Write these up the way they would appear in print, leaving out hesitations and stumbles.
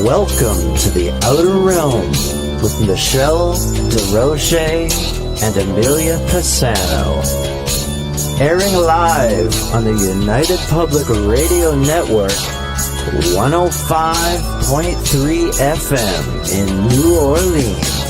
Welcome to the Outer Realm with MicheleDerocher and Amelia Pisano. Airing live on the United Public Radio Network, 105.3 FM in New Orleans.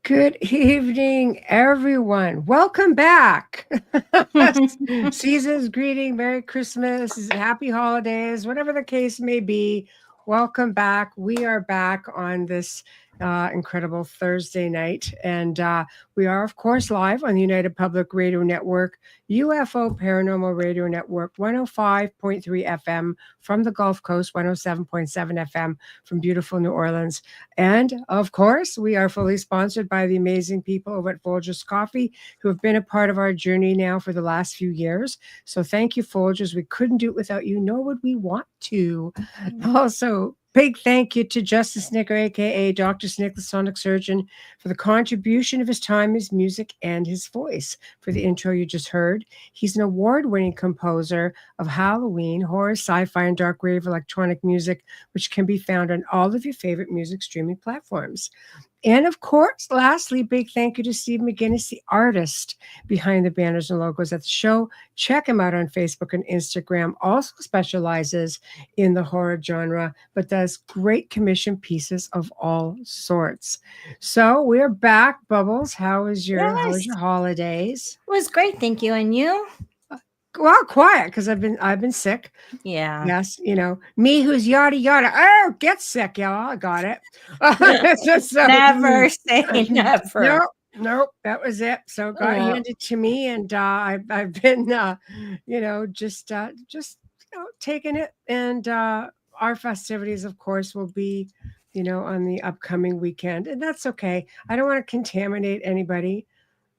Good evening, everyone. Welcome back. Season's greeting, Merry Christmas, Happy Holidays, whatever the case may be. Welcome back. We are back on this incredible Thursday night. And we are, of course, live on the United Public Radio Network, UFO Paranormal Radio Network, 105.3 FM from the Gulf Coast, 107.7 FM from beautiful New Orleans. And, of course, we are fully sponsored by the amazing people over at Folgers Coffee, who have been a part of our journey now for the last few years. So thank you, Folgers. We couldn't do it without you, nor would we want to. Also, big thank you to Justice Snicker, a.k.a. Dr. Snick, the sonic surgeon, for the contribution of his time, his music, and his voice for the intro you just heard. He's an award-winning composer of Halloween, horror, sci-fi, and dark wave electronic music, which can be found on all of your favorite music streaming platforms. And of course, lastly, big thank you to Steve McGinnis, the artist behind the banners and logos at the show. Check him out on Facebook and Instagram. Also specializes in the horror genre, but does great commission pieces of all sorts. So we're back. Bubbles, how was your holidays? It was great, thank you. And you? Well, quiet, because I've been sick. Yeah. Yes, me who's yada yada. Oh, get sick, y'all. I got it. So, never say never. Nope, that was it. So it got handed to me, and I've been just taking it. And our festivities, of course, will be on the upcoming weekend, and that's okay. I don't want to contaminate anybody,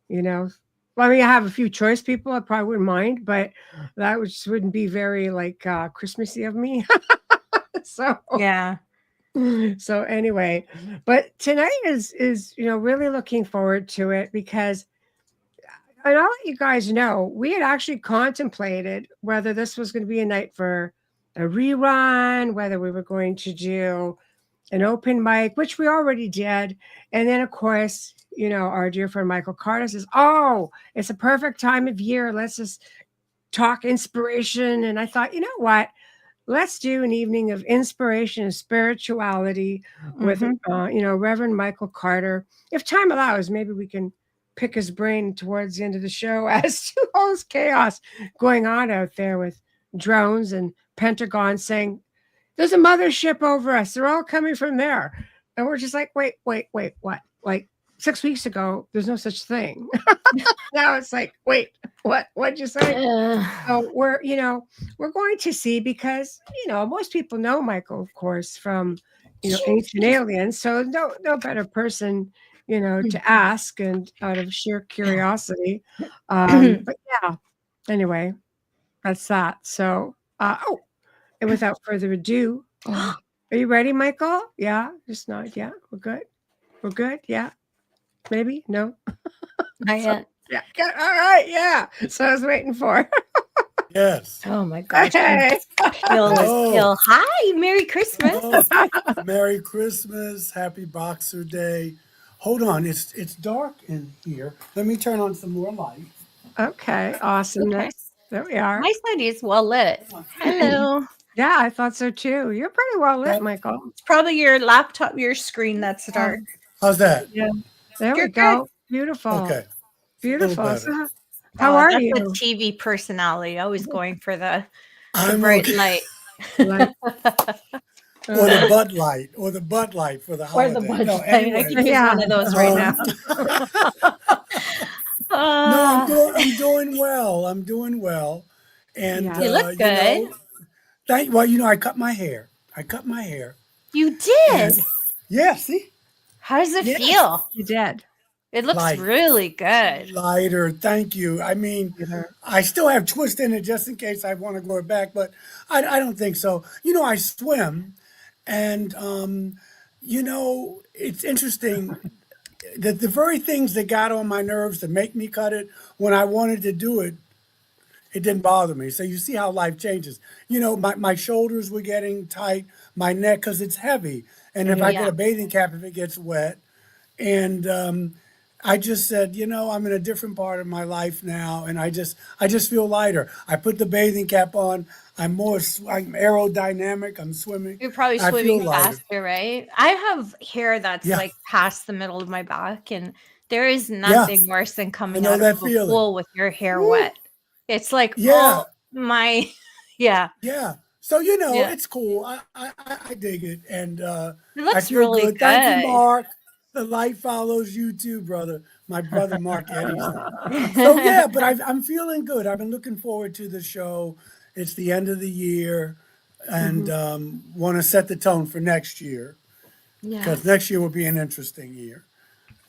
Well, I mean, I have a few choice people I probably wouldn't mind, but that just wouldn't be very Christmassy of me. So yeah. So anyway, but tonight is really looking forward to it, because and I'll let you guys know, we had actually contemplated whether this was going to be a night for a rerun, whether we were going to do an open mic, which we already did. And then, of course, our dear friend Michael Carter says, oh, it's a perfect time of year. Let's just talk inspiration. And I thought, you know what? Let's do an evening of inspiration and spirituality with, Reverend Michael Carter. If time allows, maybe we can pick his brain towards the end of the show as to all this chaos going on out there with drones and Pentagon saying, there's a mothership over us. They're all coming from there. And we're just like, wait, what? Like 6 weeks ago, there's no such thing. Now it's like, wait, what'd you say? So we're going to see, because, most people know Michael, of course, from, Ancient Aliens. So no better person, to ask, and out of sheer curiosity. But yeah, anyway, that's that. So, and without further ado, are you ready, Michael? Yeah, just nod. Yeah, we're good. Yeah, maybe no. Not yet. Yeah. All right. Yeah. So I was waiting for. Yes. Oh my gosh. Hey. Hi. Merry Christmas. Merry Christmas. Happy Boxer Day. Hold on. It's dark in here. Let me turn on some more light. Okay. Awesome. Okay. There we are. My side is well lit. Hello. Yeah, I thought so too. You're pretty well lit, Michael. It's probably your laptop, your screen that's dark. How's that? Yeah. There You're we go. good. Beautiful. Okay. Beautiful. So, how are that's you? a TV personality, always going for the I'm bright okay. light. Or the Bud Light. Or the Bud Light for the holiday. Or the Bud No, Light. anyway. I could use one of those right now. No, I'm doing well. And Yeah. You look good. I cut my hair. You did? And, yeah, see? How does it Yes. feel? You did. It looks Light. really good. Lighter. Thank you. I mean, I still have twist in it just in case I want to go back, but I don't think so. I swim, and it's interesting that the very things that got on my nerves to make me cut it when I wanted to do it, it didn't bother me. So you see how life changes. My shoulders were getting tight, my neck, because it's heavy. And if I get a bathing cap, if it gets wet. And I just said, I'm in a different part of my life now. And I just feel lighter. I put the bathing cap on. I'm aerodynamic. I'm swimming. You're probably I feel swimming lighter. faster, right? I have hair that's Yeah. like past the middle of my back, and there is Yeah. nothing worse than coming know out that of a feeling. pool with your hair Woo. wet. It's like, Yeah. oh my, yeah. Yeah. So, Yeah. it's cool. I dig it. And It I looks feel really good. Thank you, good. Mark. The light follows you too, brother. My brother, Mark Edison. So, yeah, but I'm feeling good. I've been looking forward to the show. It's the end of the year and want to set the tone for next year because next year will be an interesting year.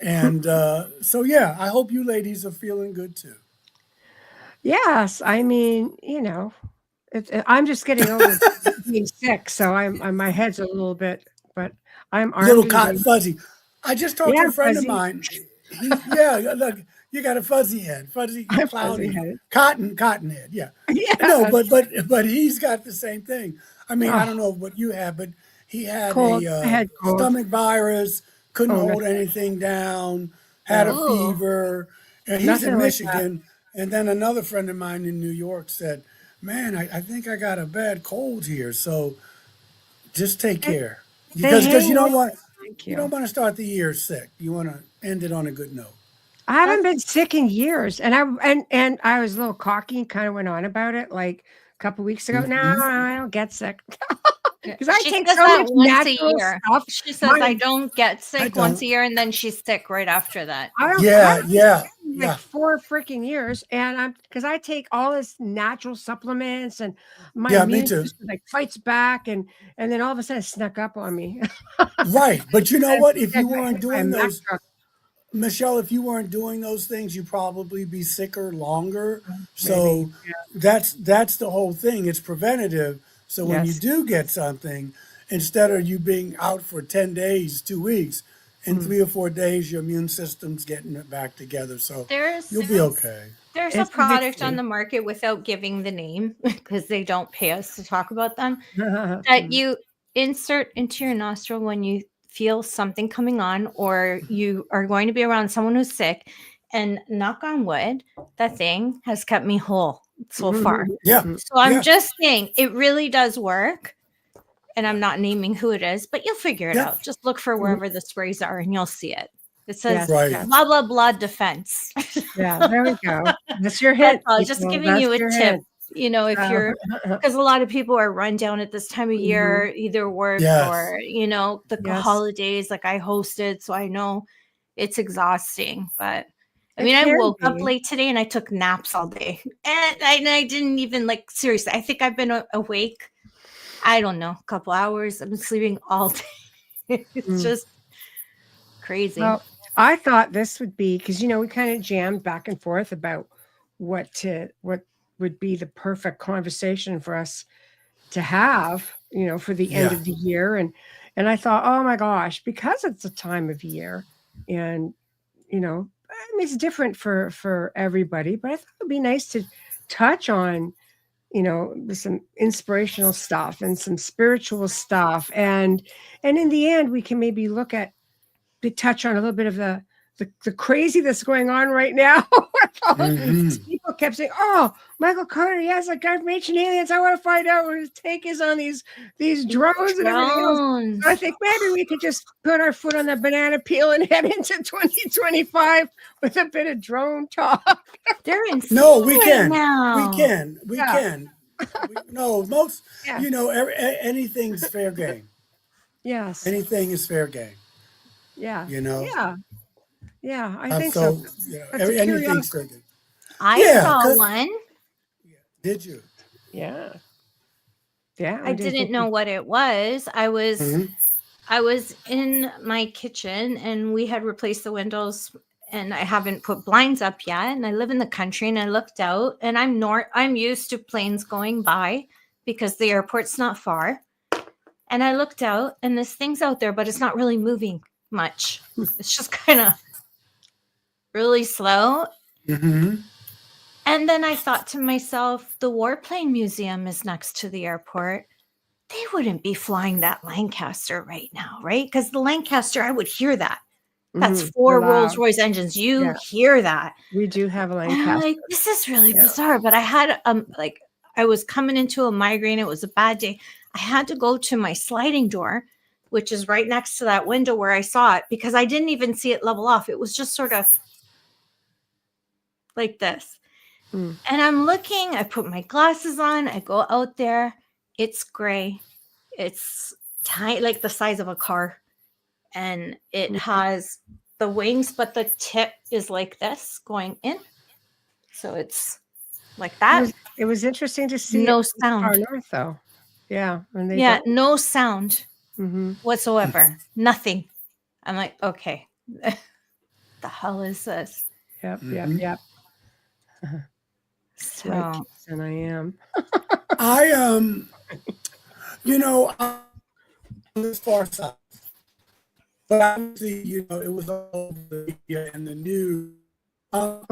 And so, yeah, I hope you ladies are feeling good too. Yes, I mean, I'm just getting over being sick, so I'm my head's a little bit, but I'm armed Little and cotton ready. fuzzy. I just talked to Yeah, a friend of fuzzy. mine. Look, you got a fuzzy head, fuzzy, I'm cloudy, fuzzy-headed. cotton head. Yeah, no, Yes. but he's got the same thing. I mean, I Oh, don't know what you have, but he had cold. I a had cold. stomach virus, couldn't Oh, hold nothing. anything down, had a No, Ooh. fever, and he's nothing in like that. Michigan. And then another friend of mine in New York said, "Man, I think I got a bad cold here, so just take They, care they because hang with. Thank you don't you. want to start the year sick. You want to end it on a good note." I haven't That's been sick in years, and I was a little cocky and kind of went on about it like a couple weeks ago. No, Hmm. I don't get sick Yeah. because I She take says so that much once a natural year. stuff. She says, I My don't get I sick once don't. a year, and then she's sick right after that. I haven't Yeah, been yeah, sick in like yeah, 4 freaking years, and because I take all this natural supplements, and my yeah. Me immune too. system like fights back, and then all of a sudden it snuck up on me. Right, but you know I what? If hit you weren't by a doing Mack those, truck. Michelle, if you weren't doing those things, you'd probably be sicker longer. Maybe. So that's the whole thing. It's preventative. So when you Yes. do get something, instead of you being out for 10 days, 2 weeks, in Mm. 3 or 4 days, your immune system's getting it back together. So There's you'll be okay. there's a It's product on addictive. the market without giving the name because they don't pay us to talk about them that Mm. you insert into your nostril when you feel something coming on or you are going to be around someone who's sick. And knock on wood, that thing has kept me whole so far. Yeah, Mm. So I'm yeah, just saying it really does work. And I'm not naming who it is, but you'll figure it yeah. out. Just look for wherever the sprays are and you'll see it. It says Yes, Right. yes. blah, blah, blah defense. Yeah, there we go. That's your That's hint, all. Just people. giving That's you a your tip. hint. If Uh, you're, because a lot of people are run down at this time of mhm. year, either work Yes. or, the Yes, holidays, like I hosted. So I know it's exhausting. But I it mean, I can woke up be. late today and I took naps all day. And I didn't even seriously, I think I've been awake, I don't know, a couple hours. I've been sleeping all day. It's Mm. just crazy. Well, I thought this would be because we kind of jammed back and forth about what would be the perfect conversation for us to have, for the end Yeah. of the year, and I thought, oh my gosh, because it's a time of year, and I mean, it's different for everybody, but I thought it'd be nice to touch on some inspirational stuff and some spiritual stuff, and in the end, we can maybe touch on a little bit of the crazy that's going on right now. Hmm. People kept saying, "Oh, Michael Carter, yes, like I've mentioned aliens. I want to find out what his take is on these drones and everything else." Drones. So I think maybe we could just put our foot on the banana peel and head into 2025 with a bit of drone talk. They're insane No, we right can. now. We can. We Yeah. can. No, most, Yeah. anything's fair game. Yes. Anything is fair game, Yeah. you know? Yeah. Yeah. I think so. So, That's a anything's curiosity. fair game. I Yeah. saw one. Did you? Yeah. Yeah. I didn't know what it was. I was Hmm. I was in my kitchen and we had replaced the windows and I haven't put blinds up yet. And I live in the country, and I looked out, and I'm used to planes going by because the airport's not far. And I looked out, and this thing's out there, but it's not really moving much. It's just kind of really slow. Mm-hmm. And then I thought to myself, the Warplane Museum is next to the airport. They wouldn't be flying that Lancaster right now, right? Because the Lancaster, I would hear that. That's 4 Rolls-Royce engines. You hear that. We do have a And I'm Lancaster. like, this is really bizarre. But I had I was coming into a migraine. It was a bad day. I had to go to my sliding door, which is right next to that window where I saw it, because I didn't even see it level off. It was just sort of like this. And I'm looking, I put my glasses on, I go out there. It's gray. It's tiny, like the size of a car. And it has the wings, but the tip is like this going in. So it's like that. It was interesting to see. No it sound. far north, though. Yeah. No sound whatsoever. Nothing. I'm like, okay. The hell is this? Yep. So, Right, and I am. I'm this far south, but obviously, it was all the media and the news. I'm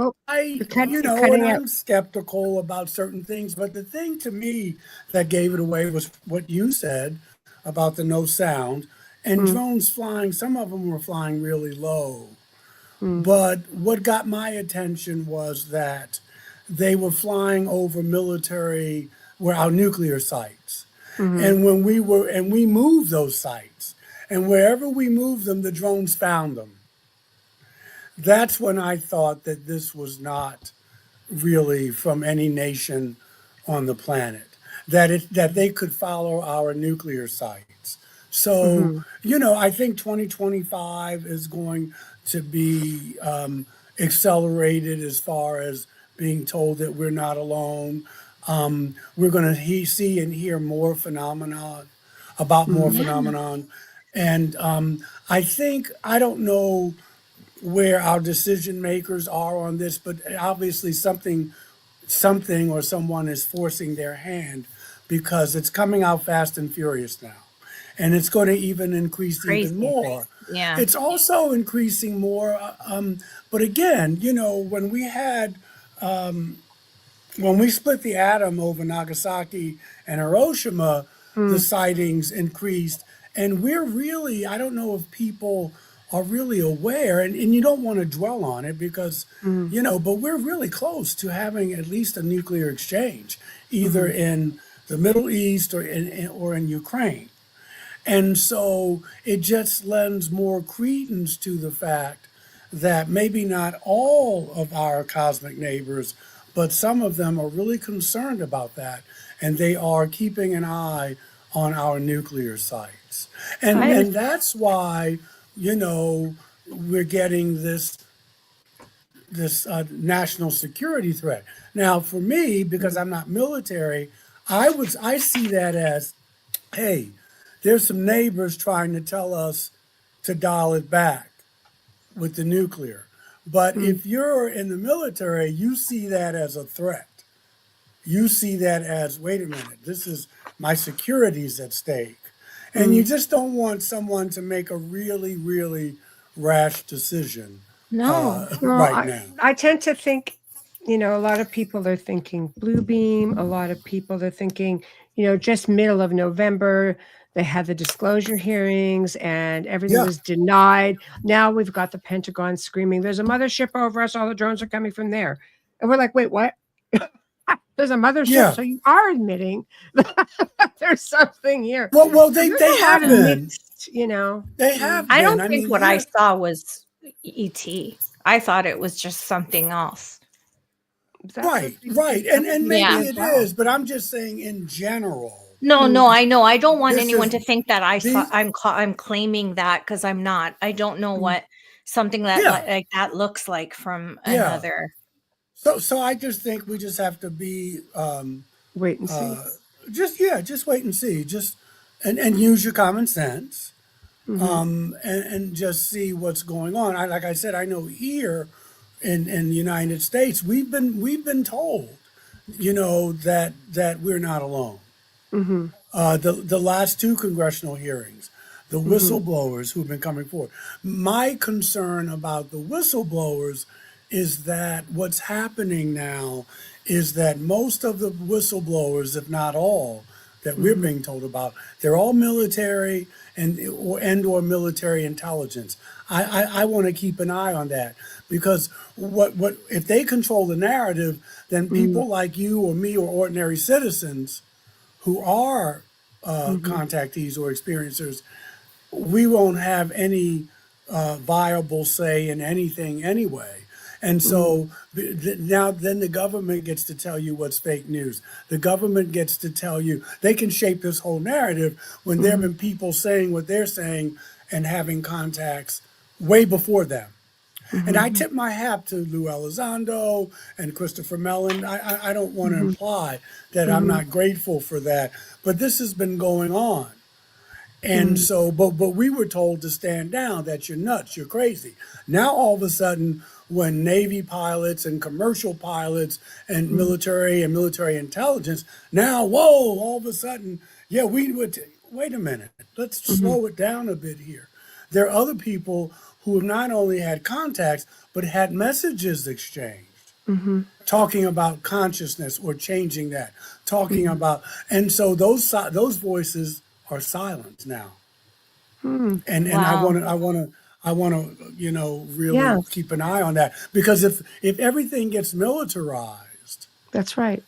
skeptical about certain things, but the thing to me that gave it away was what you said about the no sound and drones flying. Some of them were flying really low, but what got my attention was that they were flying over our nuclear sites. And we moved those sites, and wherever we moved them, the drones found them. That's when I thought that this was not really from any nation on the planet, that they could follow our nuclear sites. So, I think 2025 is going to be accelerated as far as being told that we're not alone. We're going to see and hear more phenomenon. And I don't know where our decision makers are on this, but obviously something or someone is forcing their hand, because it's coming out fast and furious now. And it's going to even increase even more. Yeah. It's also increasing more. But again, when we split the atom over Nagasaki and Hiroshima, the sightings increased. And I don't know if people are really aware, and you don't want to dwell on it because, but we're really close to having at least a nuclear exchange, either in the Middle East or in Ukraine. And so it just lends more credence to the fact that maybe not all of our cosmic neighbors, but some of them are really concerned about that, and they are keeping an eye on our nuclear sites. And that's why, we're getting this national security threat. Now, for me, because I'm not military, I see that as, hey, there's some neighbors trying to tell us to dial it back with the nuclear. But if you're in the military, you see that as a threat. You see that as, wait a minute, this is my security's at stake. And you just don't want someone to make a really, really rash decision right now. I tend to think, a lot of people are thinking blue beam. A lot of people are thinking, just middle of November, they had the disclosure hearings and everything was denied. Now we've got the Pentagon screaming, there's a mothership over us. All the drones are coming from there. And we're like, wait, what? There's a mothership. So you are admitting that there's something here. Well, they have been. They have been. I don't think what I saw was ET. I thought it was just something else. Right. And maybe it is, but I'm just saying in general. No, I know. I don't want anyone to think that I'm claiming that, because I'm not. I don't know what something that like that looks like from another. So I just think we just have to be wait and see. Just wait and see. And use your common sense. and just see what's going on. Like I said, I know here in the United States, we've been told, that we're not alone. The last two congressional hearings, the whistleblowers who've been coming forward. My concern about the whistleblowers is that what's happening now is that most of the whistleblowers, if not all, that we're being told about, they're all military or military intelligence. I want to keep an eye on that, because what if they control the narrative, then people like you or me or ordinary citizens who are contactees or experiencers, we won't have any viable say in anything anyway. And so now then the government gets to tell you what's fake news. The government gets to tell you, they can shape this whole narrative when there have been people saying what they're saying and having contacts way before them. And I tip my hat to Lou Elizondo and Christopher Mellon. I don't want to imply that I'm not grateful for that, but this has been going on. And so, but we were told to stand down, that you're nuts, you're crazy. Now, all of a sudden, when Navy pilots and commercial pilots and military intelligence, now, whoa, all of a sudden, yeah, we would, wait a minute, let's slow it down a bit here. There are other people who have not only had contacts, but had messages exchanged, talking about consciousness or changing that, talking about, and so those voices are silenced now. And I want to really keep an eye on that, because if everything gets militarized, That's right.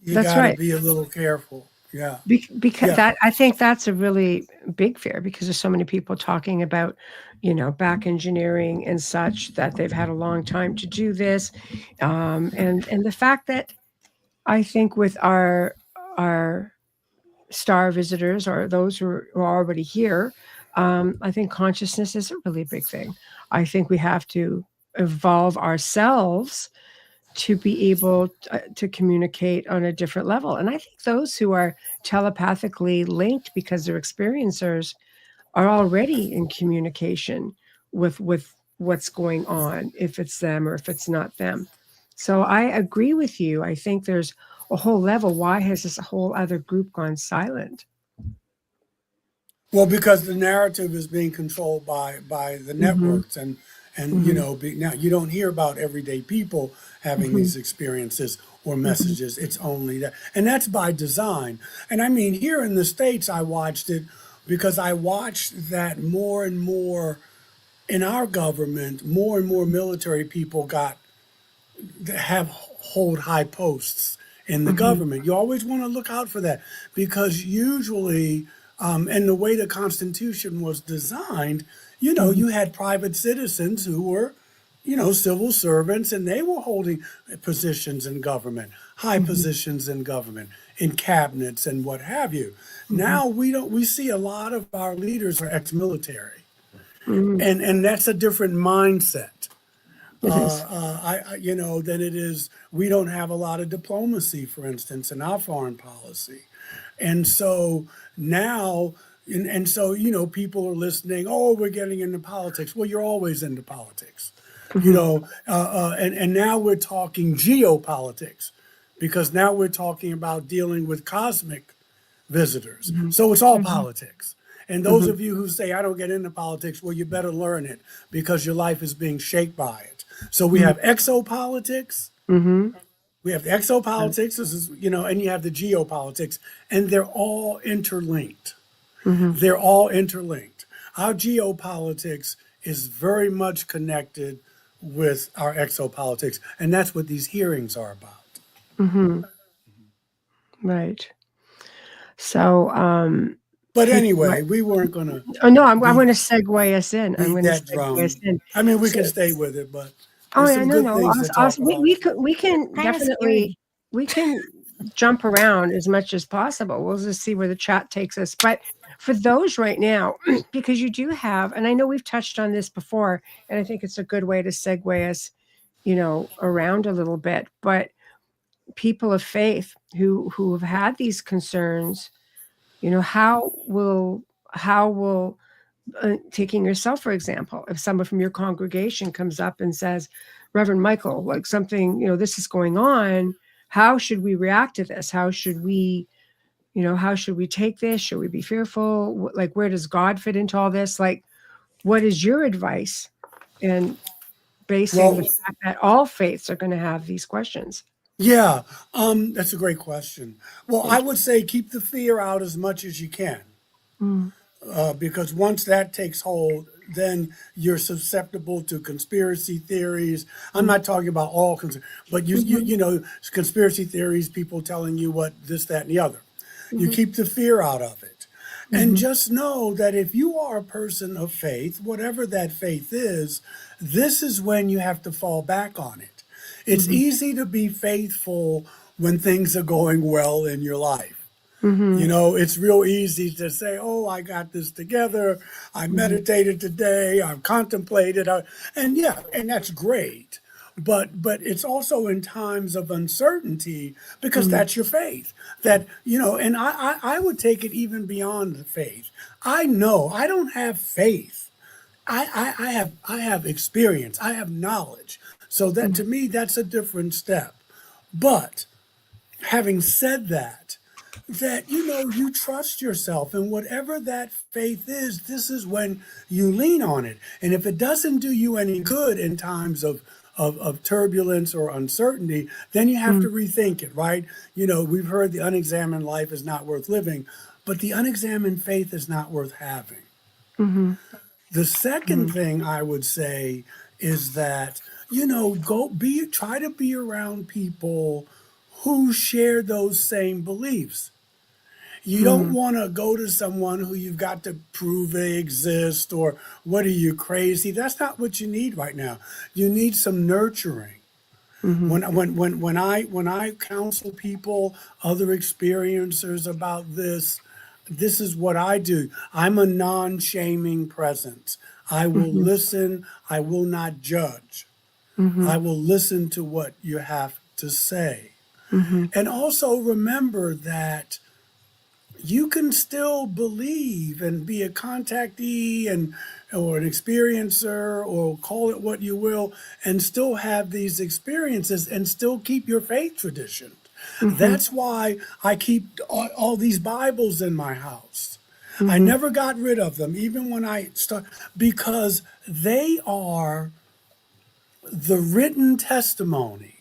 you got to be a little careful. Yeah. Because I think that's a really big fear, because there's so many people talking about, back engineering and such, that they've had a long time to do this. And the fact that I think with our star visitors, or those who are already here, I think consciousness is a really big thing. I think we have to evolve ourselves to be able to communicate on a different level. And I think those who are telepathically linked because they're experiencers are already in communication with what's going on, if it's them or if it's not them. So I agree with you. I think there's a whole level. Why has this whole other group gone silent? Well, because the narrative is being controlled by the networks, and now you don't hear about everyday people having these experiences or messages. It's only that, and that's by design. And I mean, here in the States, I watched it because I watched that more and more in our government. More and more military people hold high posts in the government. You always want to look out for that, because usually, and the way the Constitution was designed, you had private citizens who were, civil servants, and they were holding positions in government, high positions in government, in cabinets and what have you. Now we see a lot of our leaders are ex-military, and that's a different mindset. Than it is. We don't have a lot of diplomacy, for instance, in our foreign policy. And so now, people are listening, oh, we're getting into politics. Well, you're always into politics, and now we're talking geopolitics, because now we're talking about dealing with cosmic visitors. So it's all politics. And those of you who say, I don't get into politics, well, you better learn it, because your life is being shaped by it. So we have exopolitics. We have the exopolitics, and you have the geopolitics, and they're all interlinked. They're all interlinked. Our geopolitics is very much connected with our exopolitics, and that's what these hearings are about. Right. So, but anyway, we weren't going to. Oh no, I'm going to segue us in. I'm going to segue us in. I mean, we can stay with it, but. Oh yeah, no. We can definitely we can jump around as much as possible. We'll just see where the chat takes us. But for those right now, because you do have, and I know we've touched on this before, and I think it's a good way to segue us, around a little bit. But people of faith who have had these concerns, how will taking yourself, for example, if someone from your congregation comes up and says, Reverend Michael, like something, this is going on, how should we react to this? How should we take this? Should we be fearful? Like, where does God fit into all this? Like, what is your advice? And basing the Well, fact that all faiths are going to have these questions. yeah, that's a great question. Well, I Thank you. would say keep the fear out as much as you can, Mm, because once that takes hold, then you're susceptible to conspiracy theories. I'm not talking about all, but conspiracy theories, people telling you what this, that, and the other. You keep the fear out of it. And just know that if you are a person of faith, whatever that faith is, this is when you have to fall back on it. It's easy to be faithful when things are going well in your life. It's real easy to say, oh, I got this together. I meditated today. I've contemplated. And that's great. But it's also in times of uncertainty, because that's your faith. And I would take it even beyond the faith. I know I don't have faith. I have experience. I have knowledge. So that, to me, that's a different step. But having said that you trust yourself, and whatever that faith is, this is when you lean on it. And if it doesn't do you any good in times of turbulence or uncertainty, then you have to rethink it, right? We've heard the unexamined life is not worth living, but the unexamined faith is not worth having. The second thing I would say is that, try to be around people who share those same beliefs. You don't want to go to someone who you've got to prove they exist, or what are you, crazy? That's not what you need right now. You need some nurturing. When I counsel people, other experiencers about this is what I do. I'm a non-shaming presence. I will listen. I will not judge. I will listen to what you have to say. And also remember that you can still believe and be a contactee or an experiencer, or call it what you will, and still have these experiences and still keep your faith tradition. That's why I keep all these Bibles in my house. I never got rid of them, even when I start, because they are the written testimony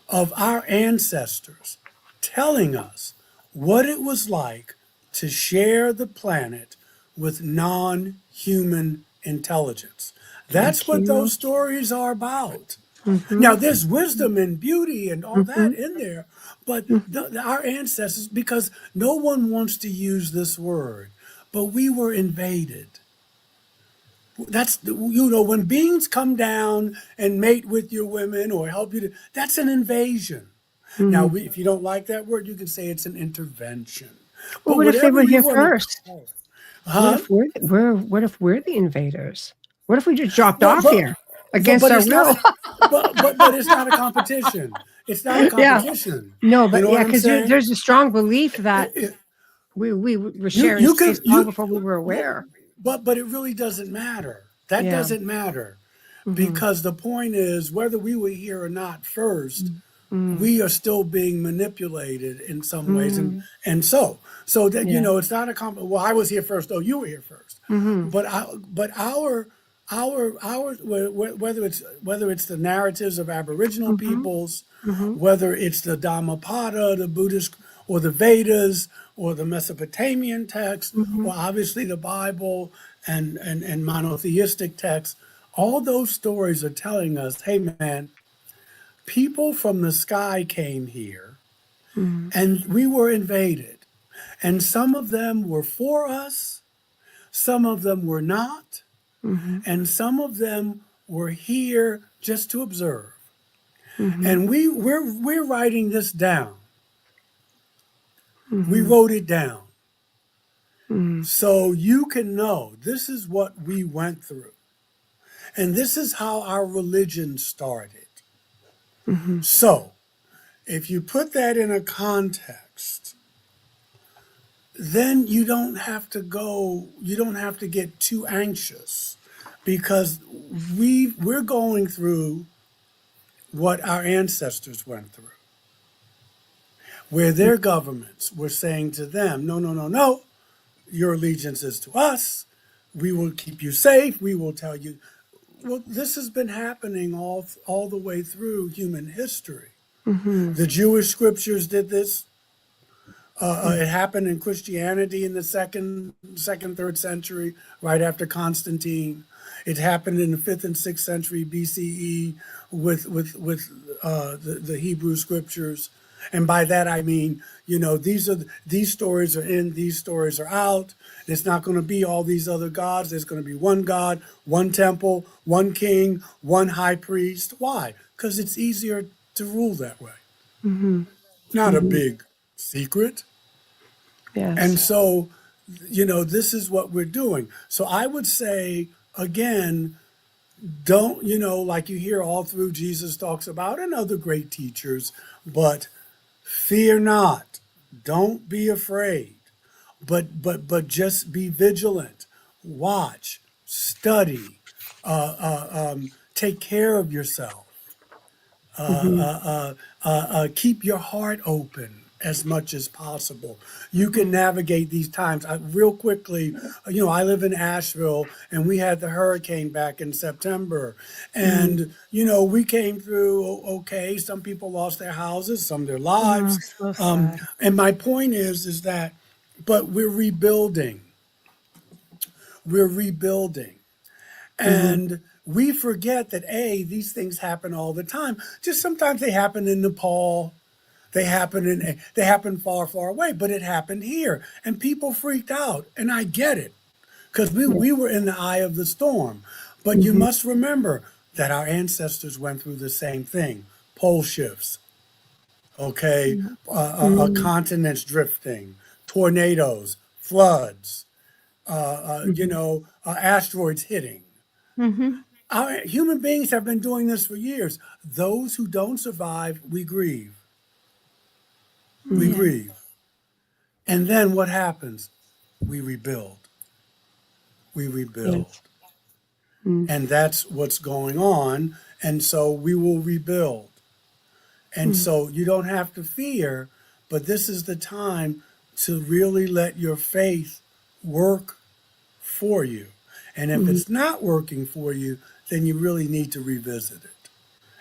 of our ancestors telling us what it was like to share the planet with non-human intelligence. That's what those stories are about. Now, there's wisdom and beauty and all that in there, but our ancestors, because no one wants to use this word, but we were invaded. That's, when beings come down and mate with your women or help you, that's an invasion. Now, if you don't like that word, you can say it's an intervention. Well, But what if they were whatever you here want to first? call it. What if we're the invaders? What if we just dropped Well, off here against our it's not. will? But it's not a competition. It's not a Yeah. competition. No, but You know what I'm because saying? there's a strong belief that we were sharing space long before we were aware. But it really doesn't matter. That doesn't matter, because the point is, whether we were here or not first, we are still being manipulated in some ways, and so that it's not a well, I was here first. Oh, you were here first. But our whether it's the narratives of Aboriginal peoples, whether it's the Dhammapada, the Buddhist, or the Vedas, or the Mesopotamian text, or obviously the Bible and monotheistic texts, all those stories are telling us, hey man, people from the sky came here and we were invaded. And some of them were for us, some of them were not, and some of them were here just to observe. And we're writing this down. We wrote it down. So you can know this is what we went through. And this is how our religion started. So if you put that in a context, then you don't have to get too anxious, because we're going through what our ancestors went through, where their governments were saying to them, no, no, no, no, your allegiance is to us. We will keep you safe. We will tell you. Well, this has been happening all the way through human history. The Jewish scriptures did this. It happened in Christianity in the second, third century, right after Constantine. It happened in the 5th and 6th century BCE with the Hebrew scriptures. And by that I mean, these stories are in, these stories are out. It's not going to be all these other gods. There's going to be one God, one temple, one king, one high priest. Why? Because it's easier to rule that way. Not a big secret. Yes. And so, this is what we're doing. So I would say, again, don't, like you hear all through Jesus talks about, and other great teachers, but fear not. Don't be afraid. But just be vigilant. Watch, study, take care of yourself. Keep your heart open as much as possible. You can navigate these times. Real quickly, I live in Asheville, and we had the hurricane back in September. And, we came through okay. Some people lost their houses, some their lives. So sad. And my point is that, but we're rebuilding. We're rebuilding. And we forget that, these things happen all the time. Just sometimes they happen in Nepal. They happen far, far away, but it happened here. And people freaked out. And I get it, because we were in the eye of the storm. But you must remember that our ancestors went through the same thing. Pole shifts, okay, continents drifting, tornadoes, floods, asteroids hitting. Human beings have been doing this for years. Those who don't survive, we grieve. We grieve. And then what happens? We rebuild. We rebuild. And that's what's going on. And so we will rebuild. And so you don't have to fear, but this is the time to really let your faith work for you. And if it's not working for you, then you really need to revisit it.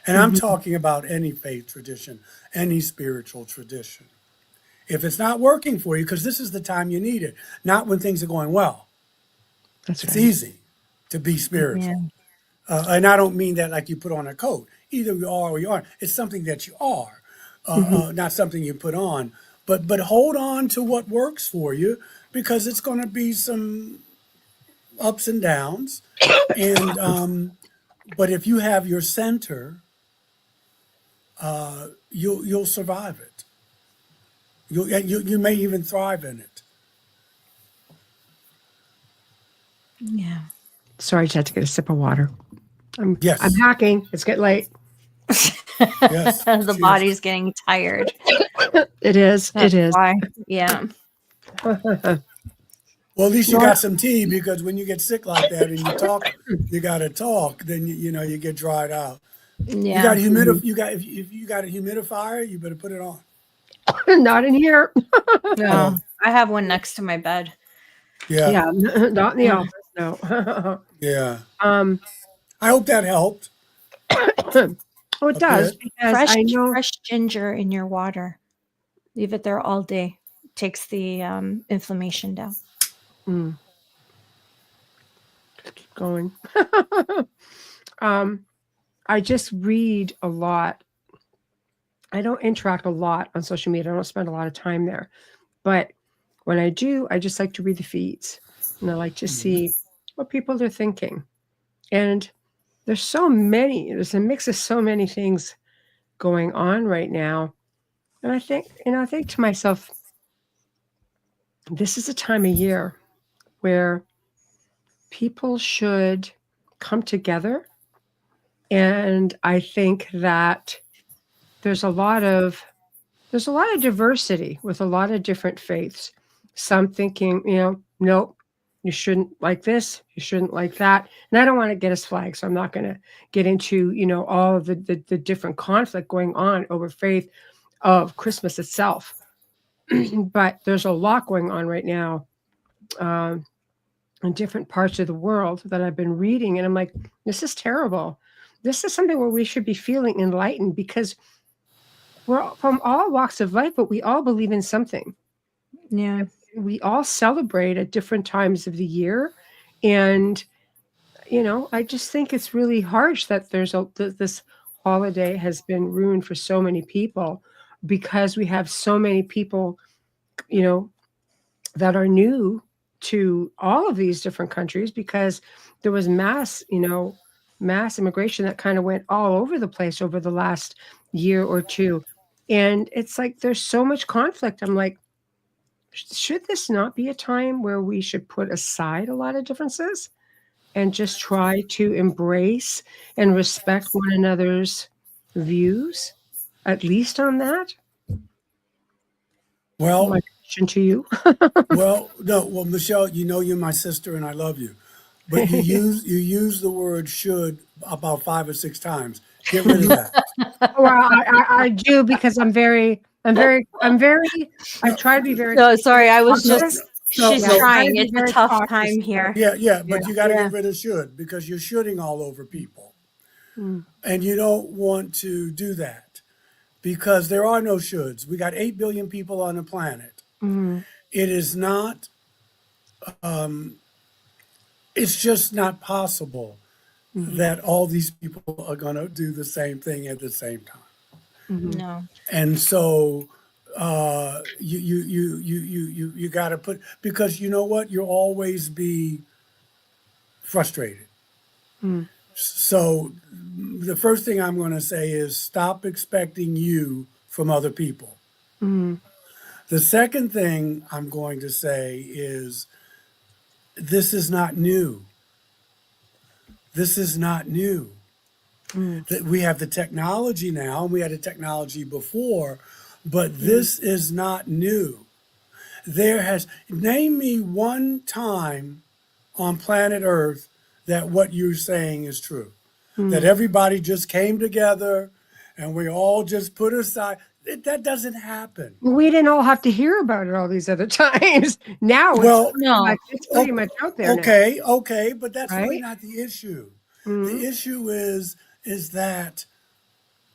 And I'm talking about any faith tradition, any spiritual tradition. If it's not working for you, because this is the time you need it, not when things are going well. That's It's right. easy to be spiritual. And I don't mean that like you put on a coat. Either you are or you aren't. It's something that you are, not something you put on. But hold on to what works for you, because it's going to be some ups and downs. And but if you have your center, you'll survive it. You may even thrive in it. Yeah. Sorry, I just had to get a sip of water. Yes. I'm hacking. It's getting late. Yes. The Cheers. body's getting tired. It is. That's It is. why. Yeah. Well, at least you got some tea, because when you get sick like that and you got to talk, then you get dried out. Yeah. You got if you got a humidifier, you better put it on. Not in here. No, I have one next to my bed. Yeah. Yeah, not in the office. No. Yeah. I hope that helped. Oh, it does, bit. because I know. Fresh ginger in your water. Leave it there all day. Takes the inflammation down. Keep going. I just read a lot. I don't interact a lot on social media. I don't spend a lot of time there. But when I do, I just like to read the feeds. And I like to see what people are thinking. And there's a mix of so many things going on right now. And I think to myself, this is a time of year where people should come together. And I think that there's a lot of diversity with a lot of different faiths. some thinking, nope, you shouldn't like this, you shouldn't like that. And I don't want to get us flagged, so I'm not going to get into, all of the different conflict going on over faith of Christmas itself. But there's a lot going on right now in different parts of the world that I've been reading. And I'm like, this is terrible. This is something where we should be feeling enlightened, because we're from all walks of life, but we all believe in something. Yeah. We all celebrate at different times of the year. And, I just think it's really harsh that this holiday has been ruined for so many people, because we have so many people, that are new to all of these different countries, because there was mass immigration that kind of went all over the place over the last year or two. And it's like, there's so much conflict. I'm like, should this not be a time where we should put aside a lot of differences and just try to embrace and respect one another's views, at least on that? Well, My question to you. well, Michelle, you're my sister and I love you, but you use the word should about 5 or 6 times. Get rid of that. Well, I do, because I try to be very. No, sorry, I was cautious. just, No, she's no. trying. Be It's a very tough cautious. time here. Yeah, but you got to Yeah. get rid of should, because you're shoulding all over people. Mm. And you don't want to do that, because there are no shoulds. We got 8 billion people on the planet. Mhm. It is not, it's just not possible that all these people are going to do the same thing at the same time. No. And so you got to put, because you know what? You'll always be frustrated. Mm. So the first thing I'm going to say is stop expecting you from other people. Mm. The second thing I'm going to say is this is not new. This is not new. Mm. That we have the technology now, and we had the technology before, but this is not new. Name me one time on planet Earth that what you're saying is true. That everybody just came together and we all just put aside. That doesn't happen. We didn't all have to hear about it all these other times. Now Well, No. it's pretty much out there now. Okay, but that's really Right? not the issue. Mhm. The issue is that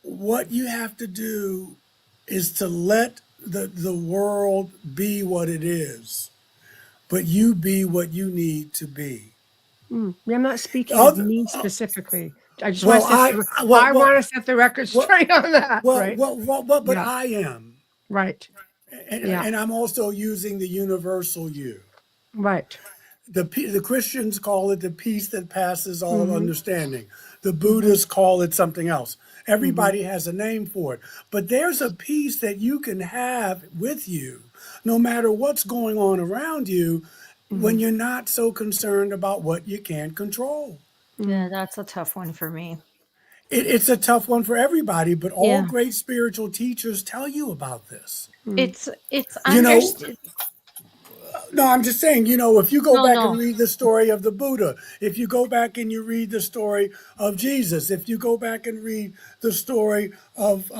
what you have to do is to let the world be what it is, but you be what you need to be. I'm not speaking of Other, me specifically. I just well, want to want to set the record straight on that. Right? but Yeah. I am, Right. Yeah. and I'm also using the universal you. Right. The Christians call it the peace that passes all understanding. The Buddhists call it something else. Everybody has a name for it. But there's a peace that you can have with you, no matter what's going on around you, when you're not so concerned about what you can't control. Yeah, that's a tough one for me. It's a tough one for everybody, but all Yeah. great spiritual teachers tell you about this. It's You know, understood. No, I'm just saying, if you go No, back no. and read the story of the Buddha, if you go back and you read the story of Jesus, if you go back and read the story of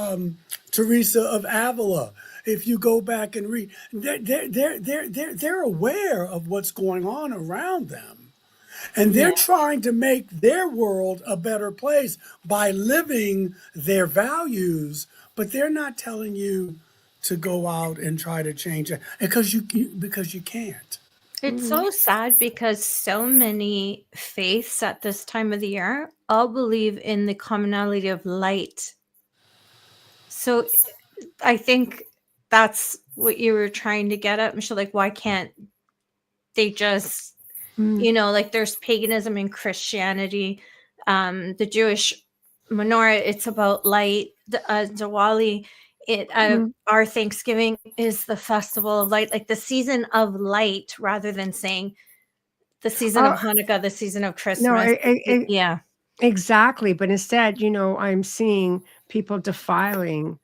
Teresa of Avila, if you go back and read, they're aware of what's going on around them. And they're trying to make their world a better place by living their values, but they're not telling you to go out and try to change it because you can't. It's so sad because so many faiths at this time of the year all believe in the commonality of light. So I think that's what you were trying to get at, Michelle. Like, why can't they just, like there's paganism in Christianity, the Jewish menorah, it's about light, the Diwali, our Thanksgiving is the festival of light, like the season of light, rather than saying the season of Hanukkah, the season of Christmas. No, exactly. But instead, I'm seeing people defiling,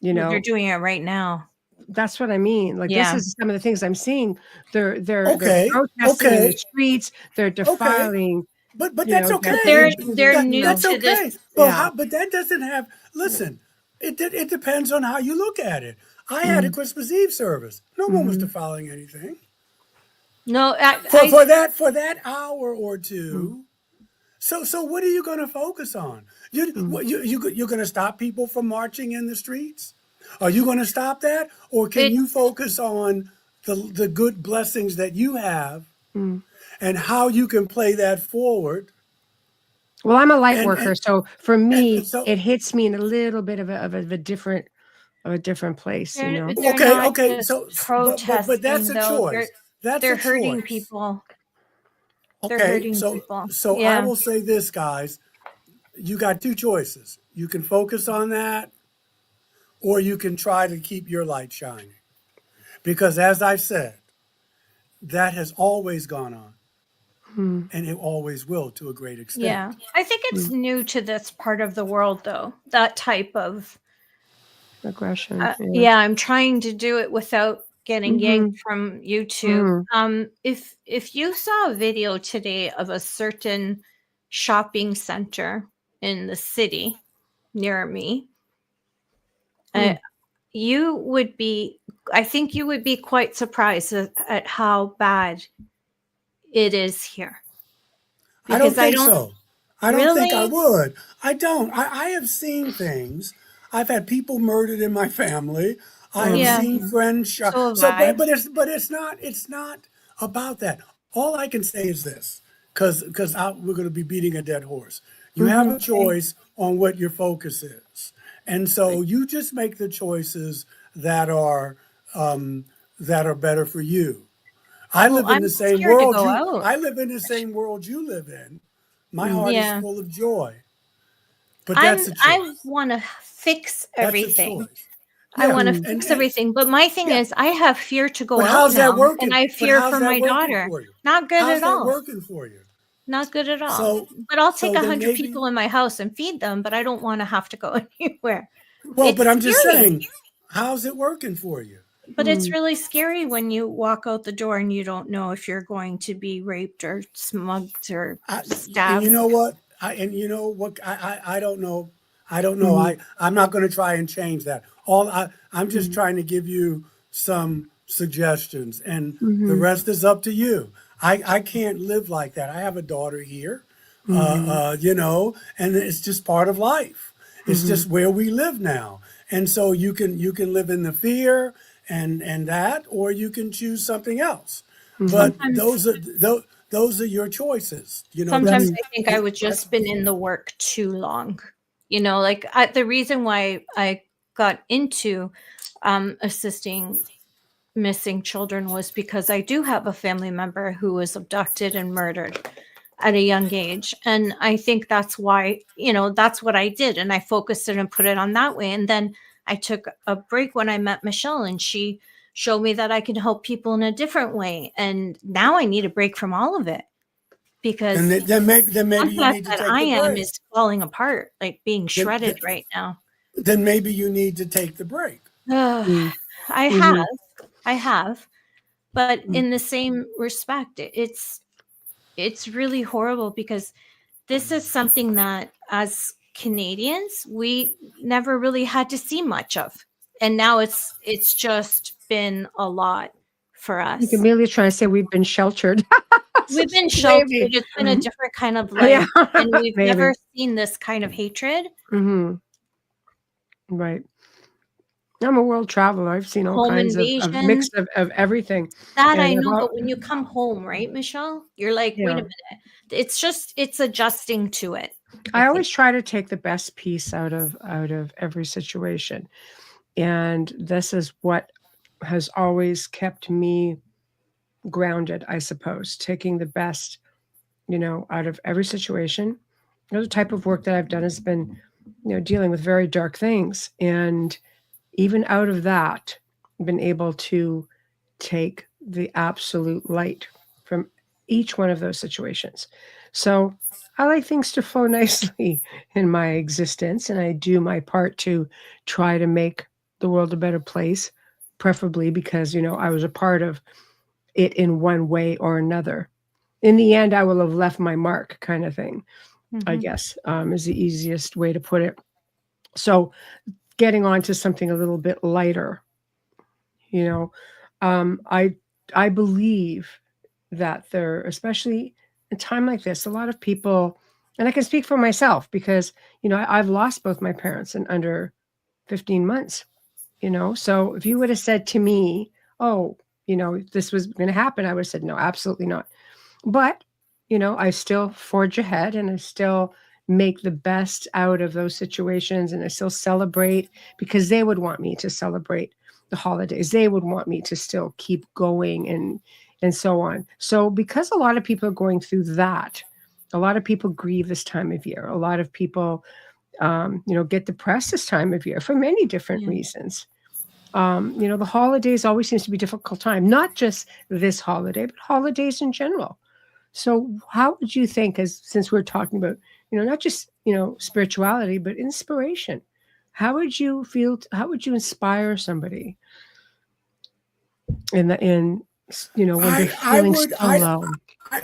They're doing it right now. That's what I mean. Like, this Yeah. is some of the things I'm seeing. They're Okay, protesting in the okay, streets. They're okay. defiling, But you that's know, But okay. they're That new that's to this. okay. But yeah. but that doesn't have. Listen, it depends on how you look at it. I had a Christmas Eve service. No one was defiling anything No, for that hour or two. So what are you going to focus on? You're going to stop people from marching in the streets? Are you going to stop that, or can it, you focus on the good blessings that you have and how you can play that forward? Well, I'm a light And worker, so for and me, so it hits me in a little bit of a different place, you know. they're okay, not okay. just But that's protesting a though. choice. That's They're a hurting choice. people. They're Okay, hurting so people. so I Yeah. will say this, guys. You got two choices. You can focus on that, or you can try to keep your light shining. Because as I've said, that has always gone on, and it always will to a great extent. Yeah. I think it's new to this part of the world though. That type of Aggression. yeah, I'm trying to do it without getting yanked from YouTube. If you saw a video today of a certain shopping center in the city near me, you would be, I think you would be quite surprised at how bad it is here. I don't Because I think don't so. I don't think I really, would. I don't. I have seen things. I've had people murdered in my family. I have yeah, seen friends shot. so have So, I. but it's not about that. All I can say is this, because we're going to be beating a dead horse. You have a choice on what your focus is, and so you just make the choices that are better for you. I Well, live in I'm the same scared to world go you. out. I live in the same world you live in. My heart is Yeah. full of joy, but that's a I choice. want to fix That's a everything. choice. I Yeah, want to and fix everything. But my thing yeah. is, I have fear to go But out how's that now, and working? I But fear how's for that my working daughter. for you? Not good How's at that all. working for you? Not good at all. So But I'll take so then 100 maybe. people in my house and feed them, but I don't want to have to go anywhere. Well, It's but I'm just scary. saying, how's it working for you? But it's really scary when you walk out the door and you don't know if you're going to be raped or smugged or And stabbed. you know what? I don't know. I don't know. I'm not going to try and change that. I'm just trying to give you some suggestions, and the rest is up to you. I can't live like that. I have a daughter here, and it's just part of life. It's just where we live now, and so you can live in the fear and that, or you can choose something else. But Sometimes those are your choices. Sometimes I think I would just been in the work too long. Like the reason why I got into assisting missing children was because I do have a family member who was abducted and murdered at a young age. And I think that's why, that's what I did. And I focused it and put it on that way. And then I took a break when I met Michelle, and she showed me that I can help people in a different way. And now I need a break from all of it, because And then maybe you podcast need to that take I the am break. is falling apart, like being Then, shredded right now. then maybe you need to take the break. I have, but in the same respect, it's really horrible, because this is something that as Canadians we never really had to see much of, and now it's just been a lot for I think us. Amelia's trying to say we've been sheltered. We've been sheltered. Maybe. It's been a different kind of Yeah, life, and we've maybe. never seen this kind of hatred. Right. I'm a world traveler. I've seen all Home kinds of invasion. mix of everything. That And I know, about, but when you come home, right, Michelle, you're like, wait a yeah. minute. It's adjusting to it. I always try to take the best piece out of every situation. And this is what has always kept me grounded, I suppose, taking the best, out of every situation. The type of work that I've done has been, dealing with very dark things. And even out of that, I've been able to take the absolute light from each one of those situations. So I like things to flow nicely in my existence, and I do my part to try to make the world a better place preferably because, I was a part of it in one way or another. In the end, I will have left my mark, kind of thing, I guess, is the easiest way to put it. So getting on to something a little bit lighter, I believe that there, especially in a time like this, a lot of people, and I can speak for myself because, I've lost both my parents in under 15 months, so if you would have said to me, oh, this was going to happen, I would have said, no, absolutely not. But, I still forge ahead and I still make the best out of those situations, and I still celebrate because they would want me to celebrate the holidays. They would want me to still keep going and so on. So because a lot of people are going through that, a lot of people grieve this time of year. A lot of people, get depressed this time of year for many different reasons. The holidays always seems to be a difficult time, not just this holiday, but holidays in general. So how would you think, since we're talking about, not just, spirituality, but inspiration, how would you inspire somebody when they're feeling so low?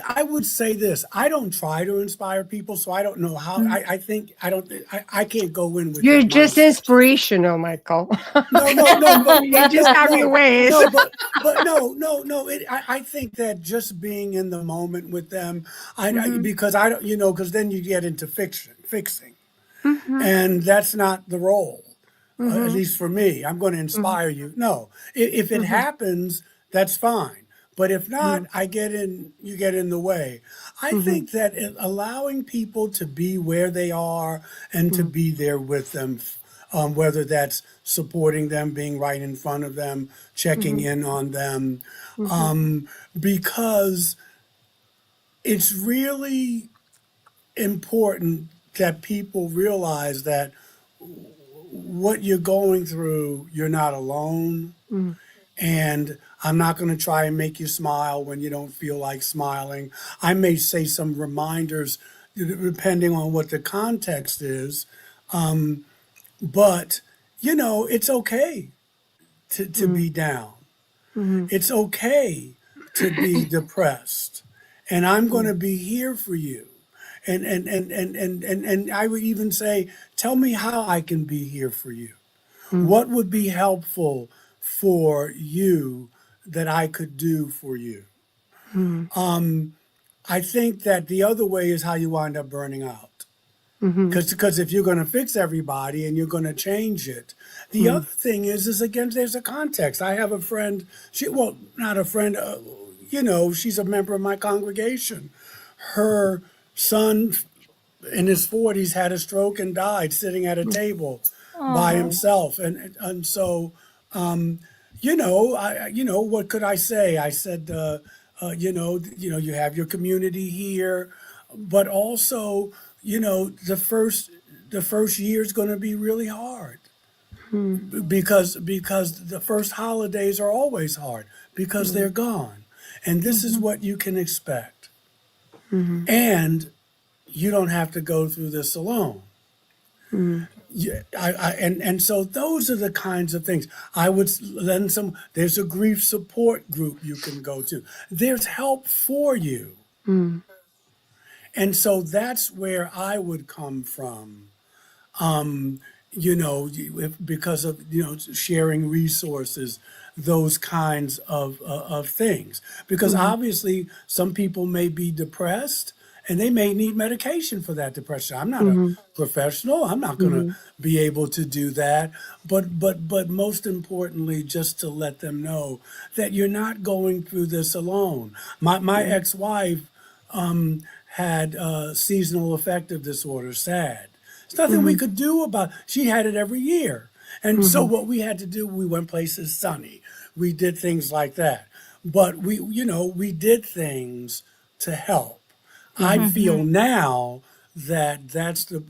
I would say this. I don't try to inspire people, so I don't know how. I can't go in with. You're just inspirational, Michele. No. You just have your ways. No, no. I think that just being in the moment with them, because I don't, because then you get into fixing, and that's not the role. At least for me, I'm going to inspire you. No, if it happens, that's fine. But if not, you get in the way. I think that allowing people to be where they are and to be there with them, whether that's supporting them, being right in front of them, checking in on them, because it's really important that people realize that what you're going through, you're not alone. And I'm not going to try and make you smile when you don't feel like smiling. I may say some reminders depending on what the context is. But, it's okay to be down. It's okay to be depressed. And I'm going to be here for you. And I would even say, tell me how I can be here for you. What would be helpful for you that I could do for you? I think that the other way is how you wind up burning out. Because if you're going to fix everybody and you're going to change it, the other thing is again, there's a context. I have a friend, not a friend, she's a member of my congregation. Her son in his 40s had a stroke and died sitting at a table by himself. And so, what could I say? I said, you have your community here, but also, the first year is going to be really hard because the first holidays are always hard because they're gone. And this is what you can expect. And you don't have to go through this alone. And so those are the kinds of things I would lend some. There's a grief support group you can go to. There's help for you. And so that's where I would come from, because of, sharing resources, those kinds of things. Because obviously some people may be depressed and they may need medication for that depression. I'm not a professional. I'm not going to be able to do that. But most importantly, just to let them know that you're not going through this alone. My ex-wife had seasonal affective disorder, SAD. There's nothing we could do about it. She had it every year. And so what we had to do, we went places sunny. We did things like that. But we did things to help. I feel now that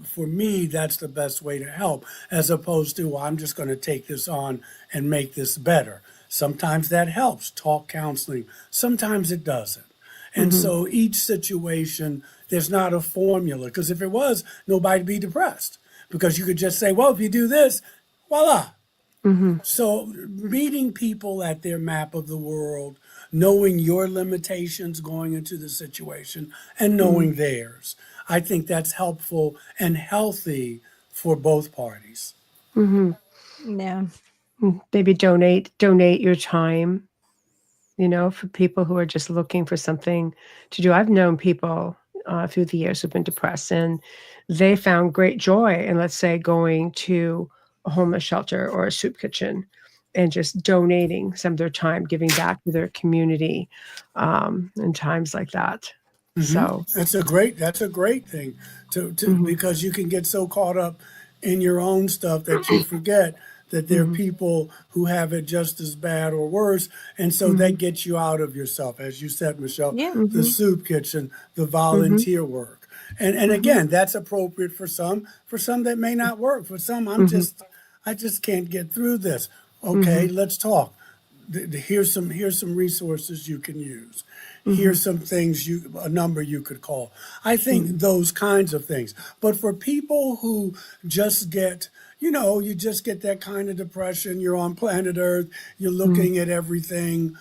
for me, that's the best way to help, as opposed to, well, I'm just going to take this on and make this better. Sometimes that helps, talk counseling. Sometimes it doesn't. And so each situation, there's not a formula, because if it was, nobody'd be depressed, because you could just say, well, if you do this, voila, Mm-hmm. So meeting people at their map of the world, knowing your limitations going into the situation and knowing theirs, I think that's helpful and healthy for both parties. Mm-hmm. Yeah. Maybe donate your time, for people who are just looking for something to do. I've known people through the years who've been depressed, and they found great joy in, let's say, going to a homeless shelter or a soup kitchen and just donating some of their time, giving back to their community in times like that. So, That's a great thing to mhm, because you can get so caught up in your own stuff that you forget that there are mhm, people who have it just as bad or worse, and so that mhm, gets you out of yourself, as you said, Michelle. Yeah. The mhm, soup kitchen, the mhm, volunteer work, and mhm, again, that's appropriate for some. For some, that may not work. For some, mhm, I just can't get through this. Okay, mhm, let's talk. Here's some resources you can use. mhm, Here's some things a number you could call. I think mhm, those kinds of things. But for people who just get, you just get that kind of depression. You're on planet Earth. You're mhm, looking at everything.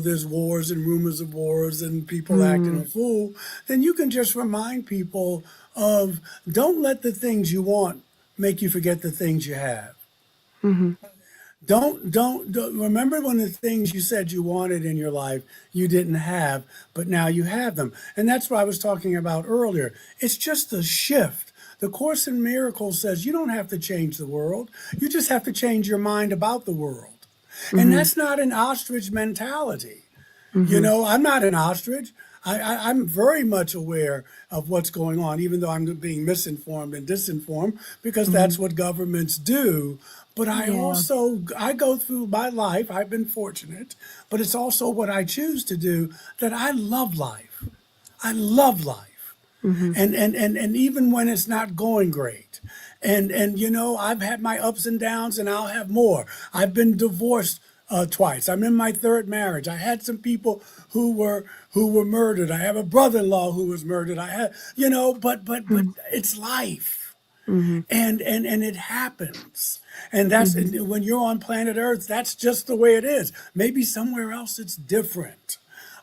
There's wars and rumors of wars and people acting a mhm, fool. Then you can just remind people of don't let the things you want make you forget the things you have. mhm, Don't remember when the things you said you wanted in your life you didn't have, but now you have them. And that's what I was talking about earlier. It's just a shift. The Course in Miracles says you don't have to change the world. You just have to change your mind about the world. And mhm, that's not an ostrich mentality. mhm, I'm not an ostrich. I'm very much aware of what's going on, even though I'm being misinformed and disinformed, because that's mhm, what governments do. But Yeah. I go through my life. I've been fortunate, but it's also what I choose to do that I love life. I love life. mhm, And even when it's not going great. And I've had my ups and downs and I'll have more. I've been divorced twice. I'm in my third marriage. I had some people who were murdered. I have a brother-in-law who was murdered. I had, but mhm, it's life. mhm, And it happens. And that's mhm, when you're on planet Earth, that's just the way it is. Maybe somewhere else it's different.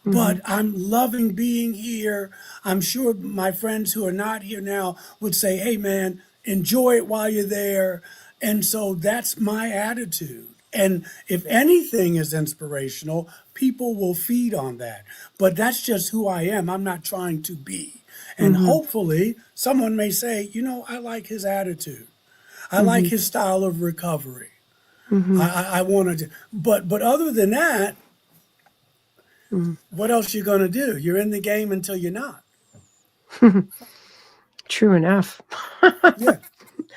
But mhm, I'm loving being here. I'm sure my friends who are not here now would say, hey, man, enjoy it while you're there. And so that's my attitude. And if anything is inspirational, people will feed on that. But that's just who I am. I'm not trying to be. And mhm, hopefully, someone may say, I like his attitude. I like mhm, his style of recovery. mhm, I wanted to, but other than that, mhm. what else you gonna do? You're in the game until you're not. True enough. Yeah,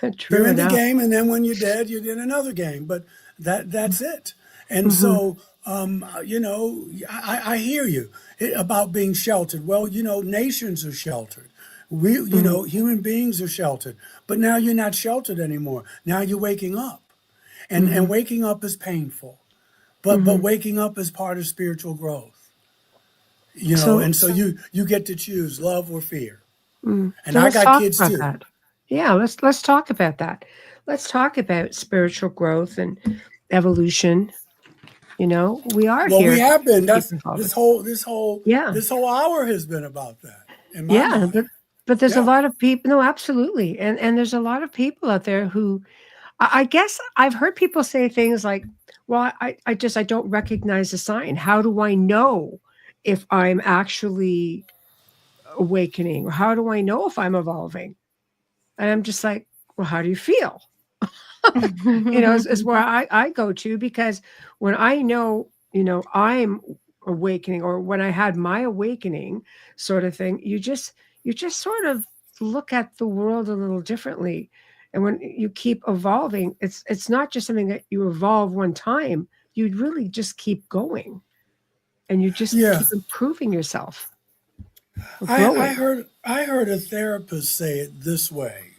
you're True in the enough. game, and then when you're dead, you're in another game. But that's it. And Mhm, so, I hear you about being sheltered. Well, nations are sheltered. mhm, Human beings are sheltered. But now you're not sheltered anymore. Now you're waking up, and mhm, waking up is painful. But mhm. waking up is part of spiritual growth. So, And so you get to choose love or fear. And so I let's got talk kids about too. that. Yeah, let's talk about that. Let's talk about spiritual growth and evolution. We are Well, we here have been. to keep That's evolving. Yeah, this whole hour has been about that in my yeah, mind. but there's a Yeah. lot of people. No, absolutely, and there's a lot of people out there who I guess I've heard people say things like, "Well, I don't recognize the sign. How do I know if I'm actually awakening? Or how do I know if I'm evolving?" And I'm just like, "Well, how do you feel?" Is where I go to, because when I know, I'm awakening, or when I had my awakening sort of thing, you just sort of look at the world a little differently. And when you keep evolving, it's not just something that you evolve one time. You really just keep going, and you just Yeah. keep improving yourself or I growing. heard I heard a therapist say it this way.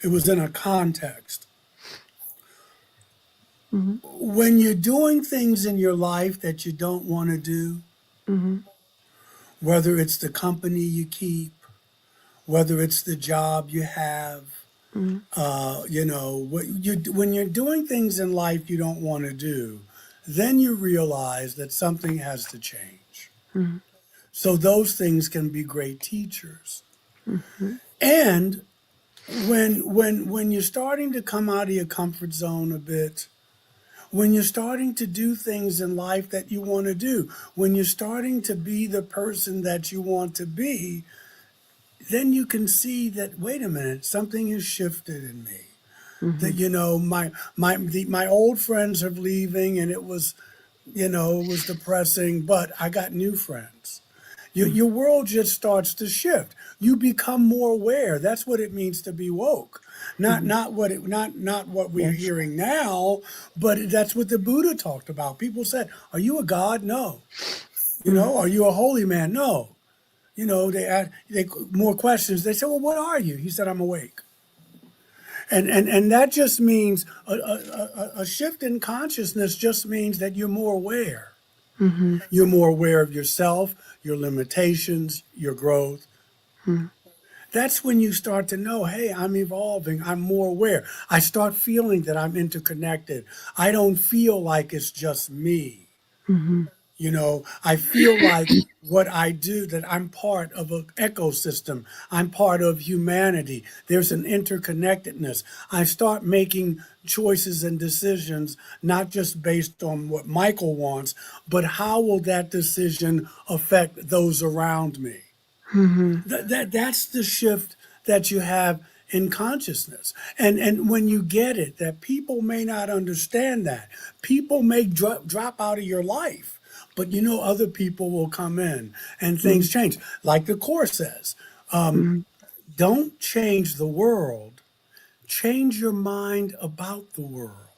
It was in a context. Hmm. When you're doing things in your life that you don't want to do, Hmm. whether it's the company you keep, whether it's the job you have, You know, when you're doing things in life you don't want to do, then you realize that something has to change. So those things can be great teachers. And when you're starting to come out of your comfort zone a bit, when you're starting to do things in life that you want to do, when you're starting to be the person that you want to be, then you can see that, wait a minute, something has shifted in me. That, you know, my old friends are leaving, and it was, you know, it was depressing, but I got new friends. Your world just starts to shift. You become more aware. That's what it means to be woke. Not what we're hearing now, but that's what the Buddha talked about. People said, "Are you a god?" No. You know, "Are you a holy man?" No. You know, they add more questions. They said, "Well, what are you?" He said, "I'm awake." And that just means a shift in consciousness just means that you're more aware. You're more aware of yourself, your limitations, your growth. That's when you start to know, hey, I'm evolving. I'm more aware. I start feeling that I'm interconnected. I don't feel like it's just me. You know, I feel like what I do, that I'm part of an ecosystem. I'm part of humanity. There's an interconnectedness. I start making choices and decisions, not just based on what Michael wants, but how will that decision affect those around me? That's the shift that you have in consciousness. And when you get it, that people may not understand that. People may drop out of your life. But you know, other people will come in and things change. Like the Course says, don't change the world, change your mind about the world.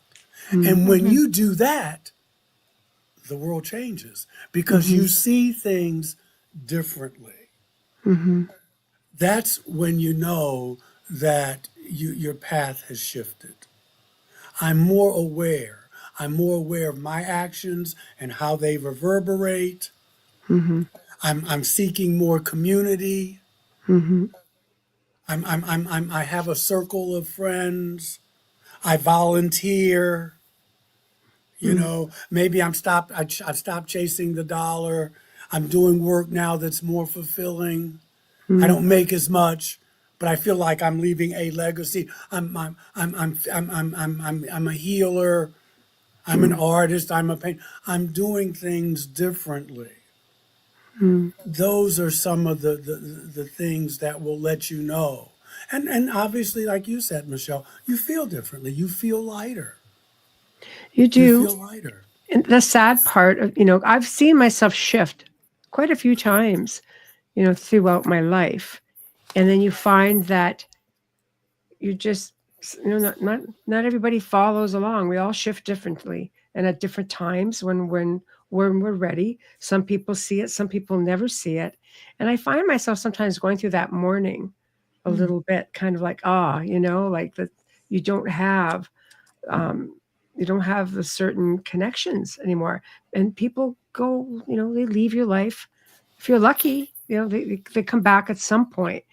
And when you do that, the world changes because you see things differently. That's when you know that your path has shifted. I'm more aware. I'm more aware of my actions and how they reverberate. I'm seeking more community. I have a circle of friends. I volunteer. You know, maybe I've stopped chasing the dollar. I'm doing work now that's more fulfilling. I don't make as much, but I feel like I'm leaving a legacy. I'm a healer. I'm an artist. I'm a painter. I'm doing things differently. Those are some of the things that will let you know. And obviously, like you said, Michelle, you feel differently. You feel lighter. You You do. feel lighter. And the sad part of, you know, I've seen myself shift quite a few times, you know, throughout my life. And then you find that you just, you know, not everybody follows along. We all shift differently and at different times when we're ready. Some people see it, some people never see it. And I find myself sometimes going through that mourning a little bit, kind of like, you know, like that you don't have the certain connections anymore. And people go, you know, they leave your life. If you're lucky, you know, they come back at some point.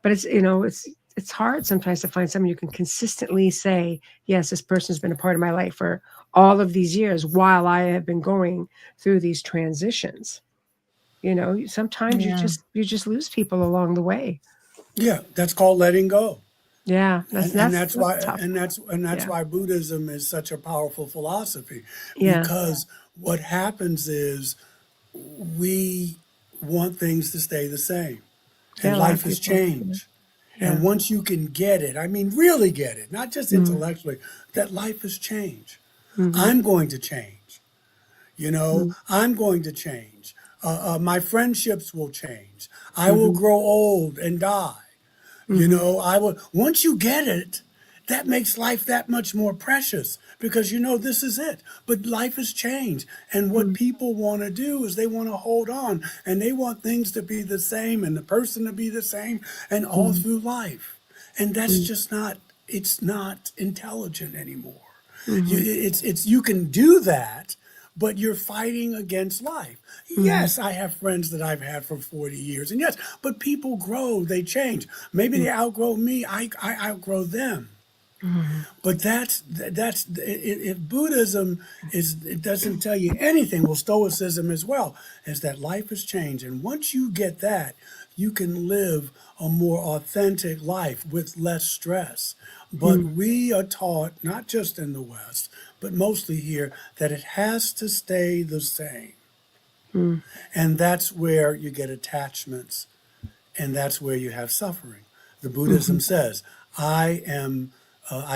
But it's, you know, it's hard sometimes to find someone you can consistently say, yes, this person's been a part of my life for all of these years while I have been going through these transitions. You know, sometimes you just lose people along the way. Yeah, that's called letting go. Yeah, That's why tough. that's Yeah. why Buddhism is such a powerful philosophy, Yeah. because what happens is we want things to stay the same, Yeah, and a lot of life has people. changed. Yeah. And once you can get it, I mean, really get it, not just intellectually, that life has changed. I'm going to change. You know, I'm going to change. My friendships will change. I will grow old and die. You know, I will. Once you get it, that makes life that much more precious because you know this is it. But life has changed, and what people want to do is they want to hold on, and they want things to be the same, and the person to be the same, and all through life. And that's just not. It's not intelligent anymore. You can do that, but you're fighting against life. Yes, I have friends that I've had for 40 years, and yes, but people grow, they change. Maybe they outgrow me, I outgrow them. But if Buddhism it doesn't tell you anything, well, Stoicism as well, is that life has changed. And once you get that, you can live a more authentic life with less stress. But we are taught, not just in the West, but mostly here, that it has to stay the same. And that's where you get attachments, and that's where you have suffering. The Buddhism says, I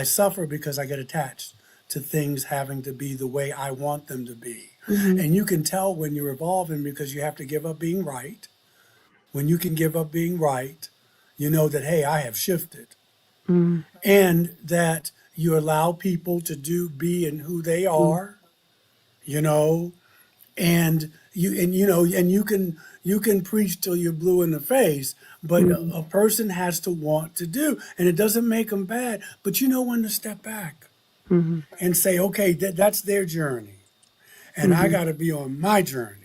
suffer because I get attached to things having to be the way I want them to be. And you can tell when you're evolving because you have to give up being right. When you can give up being right, you know that, hey, I have shifted. And that you allow people to be in who they are, and you can preach till you're blue in the face, but a person has to want to do, and it doesn't make them bad, but you know when to step back and say, okay, that's their journey, and I got to be on my journey.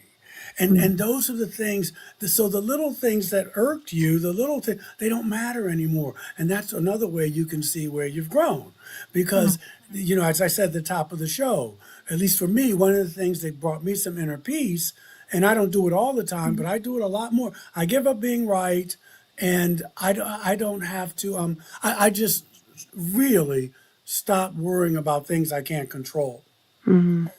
And those are the things, so the little things that irked you, they don't matter anymore. And that's another way you can see where you've grown. Because, as I said at the top of the show, at least for me, one of the things that brought me some inner peace, and I don't do it all the time, but I do it a lot more. I give up being right, and I don't have to, I just really stop worrying about things I can't control. And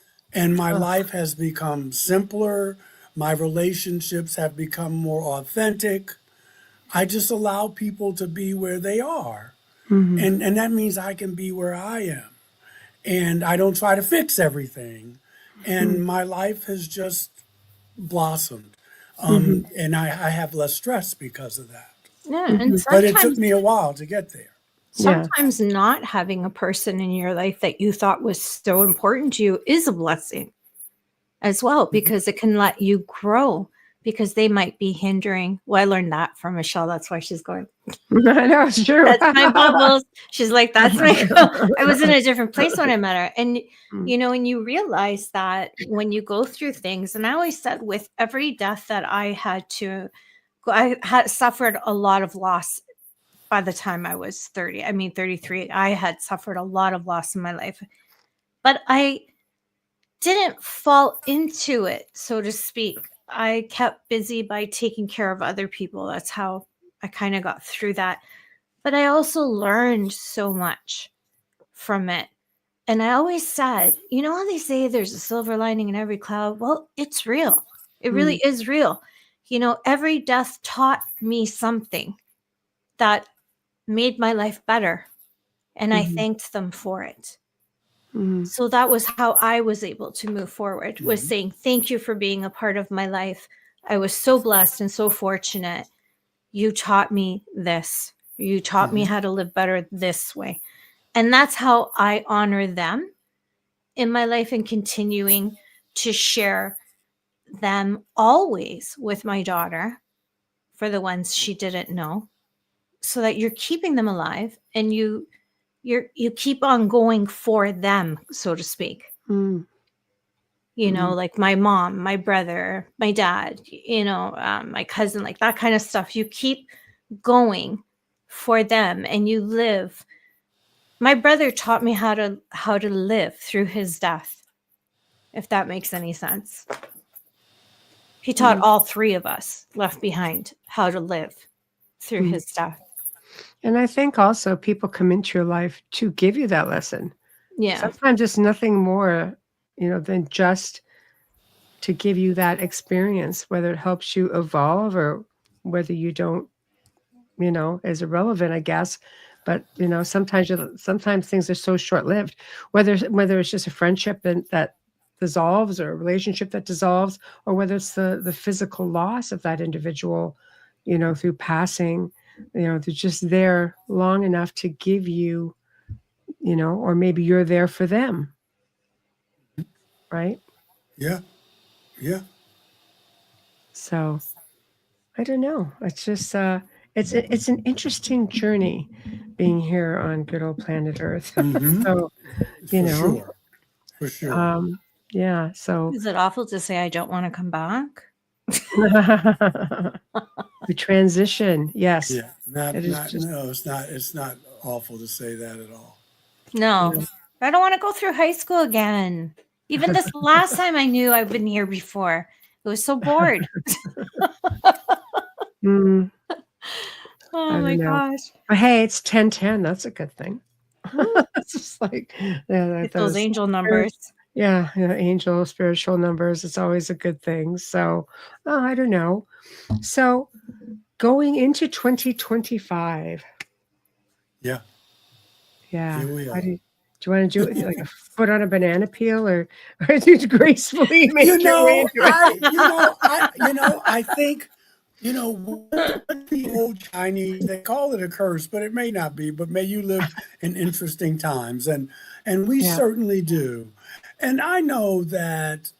my life has become simpler. My relationships have become more authentic. I just allow people to be where they are. And that means I can be where I am. And I don't try to fix everything. And my life has just blossomed. And I have less stress because of that. Yeah, and But it took me a while to get there. sometimes not having a person in your life that you thought was so important to you is a blessing as well, because it can let you grow, because they might be hindering. Well, I learned that from Michelle. That's why she's going, I know, it's true. that's my bubbles. She's like, that's my I was in a different place when I met her. And, and you realize that when you go through things, and I always said with every death that I had to go, I had suffered a lot of loss by the time I was 33. I had suffered a lot of loss in my life, but I didn't fall into it, so to speak. I kept busy by taking care of other people. That's how I kind of got through that. But I also learned so much from it. And I always said, how they say there's a silver lining in every cloud? Well, it's real. It really is real. Every death taught me something that made my life better. And I thanked them for it. So that was how I was able to move forward, was saying, thank you for being a part of my life. I was so blessed and so fortunate. You taught me this. You taught me how to live better this way. And that's how I honor them in my life, and continuing to share them always with my daughter, for the ones she didn't know, so that you're keeping them alive, and you keep on going for them, so to speak. Like my mom, my brother, my dad, my cousin, like that kind of stuff. You keep going for them, and you live. My brother taught me how to live through his death, if that makes any sense. He taught all three of us left behind how to live through his death. And I think also people come into your life to give you that lesson. Yeah. Sometimes it's nothing more, than just to give you that experience, whether it helps you evolve or whether you don't, is irrelevant, I guess. But, sometimes things are so short-lived, whether it's just a friendship that dissolves, or a relationship that dissolves, or whether it's the physical loss of that individual, through passing. They're just there long enough to give you, or maybe you're there for them. Right? Yeah. So I don't know. It's just, it's an interesting journey being here on good old planet Earth. So, For sure. Yeah. So Is it awful to say I don't want to come back? the transition. Yes. Yeah, It is just, no, it's not awful to say that at all. No, Yeah. I don't want to go through high school again. Even this last time I knew I've been here before. It was so bored. Mm, Oh I my don't know. gosh. But hey, it's 10:10. That's a good thing. Woo. It's just like, yeah, Get those angel spirit, numbers. yeah, angel, spiritual numbers. It's always a good thing. So, I don't know. So, going into 2025. Yeah, Yeah. here we How are. do you want to do it like a foot on a banana peel, or do you gracefully make your way into it? I think, what the old Chinese, they call it a curse, but it may not be, but may you live in interesting times. And we Yeah. certainly do. And I know that,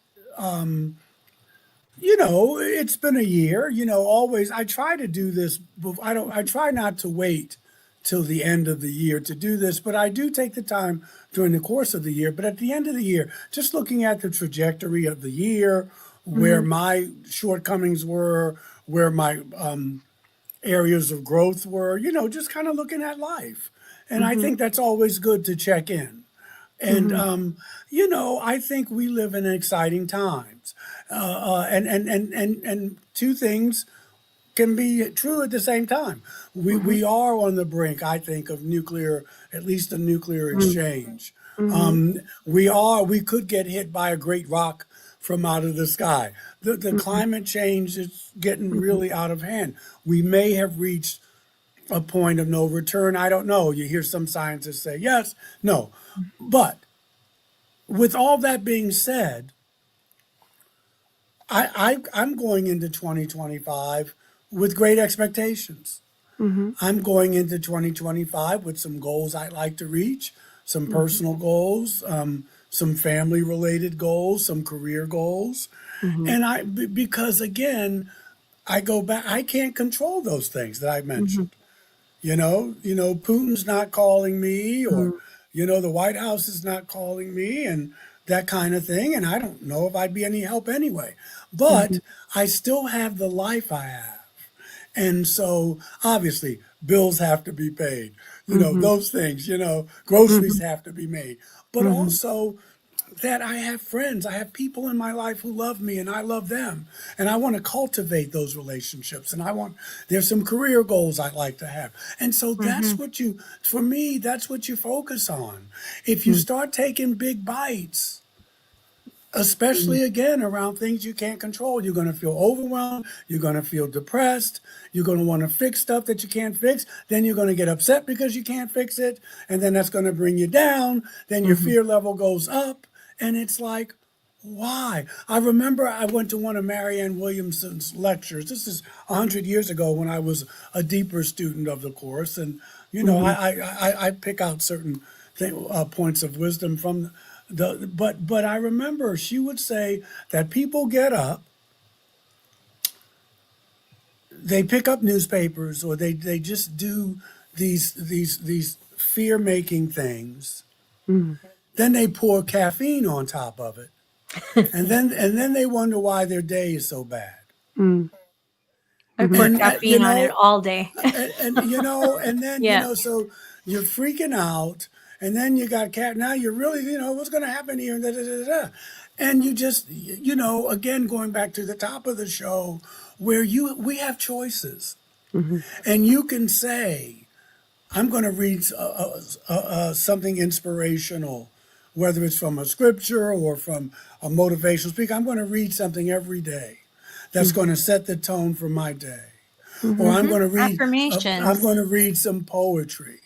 it's been a year, always, I try to do this, I try not to wait till the end of the year to do this, but I do take the time during the course of the year. But at the end of the year, just looking at the trajectory of the year, where my shortcomings were, where my areas of growth were, just kind of looking at life. And I think that's always good to check in. And I think we live in exciting times, and two things can be true at the same time. We are on the brink, I think, of at least a nuclear exchange. We could get hit by a great rock from out of the sky. The climate change is getting really out of hand. We may have reached a point of no return. I don't know. You hear some scientists say yes, no. But with all that being said, I'm going into 2025 with great expectations. I'm going into 2025 with some goals I'd like to reach, some personal goals, some family related goals, some career goals. And because again, I go back, I can't control those things that I mentioned. Putin's not calling me, or, the White House is not calling me, and that kind of thing. And I don't know if I'd be any help anyway. But I still have the life I have. And so obviously bills have to be paid, those things, groceries have to be made. But also that I have friends, I have people in my life who love me and I love them. And I want to cultivate those relationships. And there's some career goals I'd like to have. And so that's for me, that's what you focus on. If you start taking big bites, especially again around things you can't control, you're going to feel overwhelmed, you're going to feel depressed, you're going to want to fix stuff that you can't fix, then you're going to get upset because you can't fix it, and then that's going to bring you down, then your fear level goes up, and it's like, why? I remember I went to one of Marianne Williamson's lectures. This is 100 years ago when I was a deeper student of the course, and I pick out certain points of wisdom from but I remember she would say that people get up, they pick up newspapers, or they just do these fear-making things. Then they pour caffeine on top of it. and then they wonder why their day is so bad. I pour caffeine on it all day. and then Yeah. so you're freaking out, and then you got now you're really, what's going to happen here, and you just, again, going back to the top of the show, where we have choices, and you can say, I'm going to read something inspirational, whether it's from a scripture or from a motivational speaker. I'm going to read something every day that's going to set the tone for my day. Or I'm going to read affirmations. I'm going to read some poetry.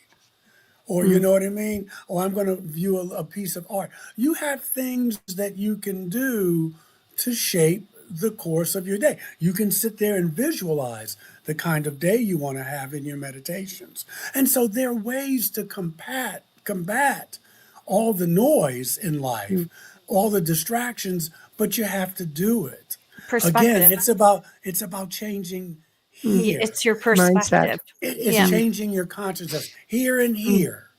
Or you know what I mean? Or I'm going to view a piece of art. You have things that you can do to shape the course of your day. You can sit there and visualize the kind of day you want to have in your meditations. And so there are ways to combat all the noise in life, all the distractions, but you have to do it. Perspective. Again, it's about changing here. It's your perspective. It's changing your consciousness here and here.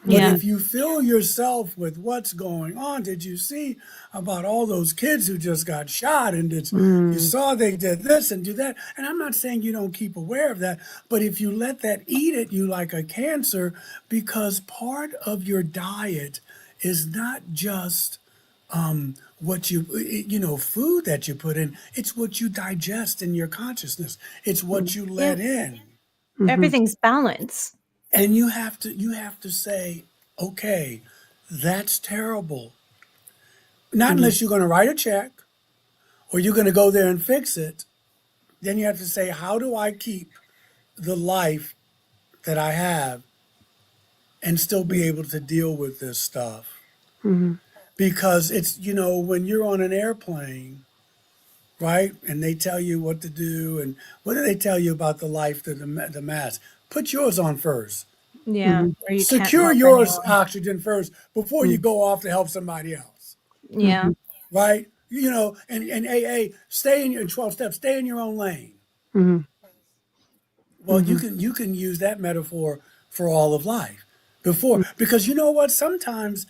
But Yeah. if you fill yourself with what's going on, did you see about all those kids who just got shot and you saw they did this and do that? And I'm not saying you don't keep aware of that, but if you let that eat at you like a cancer, because part of your diet is not just what food that you put in, it's what you digest in your consciousness. It's what you let in. Everything's balance. And you have to say, okay, that's terrible. Not unless you're going to write a check or you're going to go there and fix it. Then you have to say, how do I keep the life that I have and still be able to deal with this stuff? Because it's, when you're on an airplane, right, and they tell you what to do, and what do they tell you about the life, the mask? Put yours on first. Yeah. Or you can't Secure help yours anyone. oxygen first before you go off to help somebody else, Yeah. right? And AA, stay in your 12 steps, stay in your own lane. Well, you can use that metaphor for all of life because you know what? Sometimes,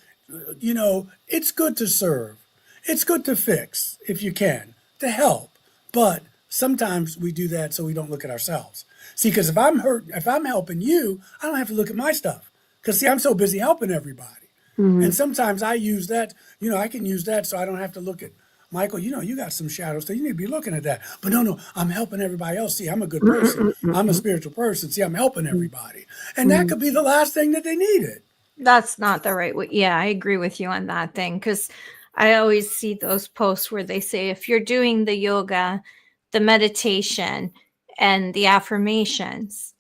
it's good to serve. It's good to fix if you can, to help. But sometimes we do that so we don't look at ourselves. See, because if I'm helping you, I don't have to look at my stuff. Because see, I'm so busy helping everybody. And sometimes I use that, I can use that so I don't have to look at Michael, you got some shadows, so you need to be looking at that. But no, I'm helping everybody else. See, I'm a good person. I'm a spiritual person. See, I'm helping everybody. And that could be the last thing that they needed. That's not the right way. Yeah, I agree with you on that thing. Because I always see those posts where they say, if you're doing the yoga, the meditation, and the affirmations,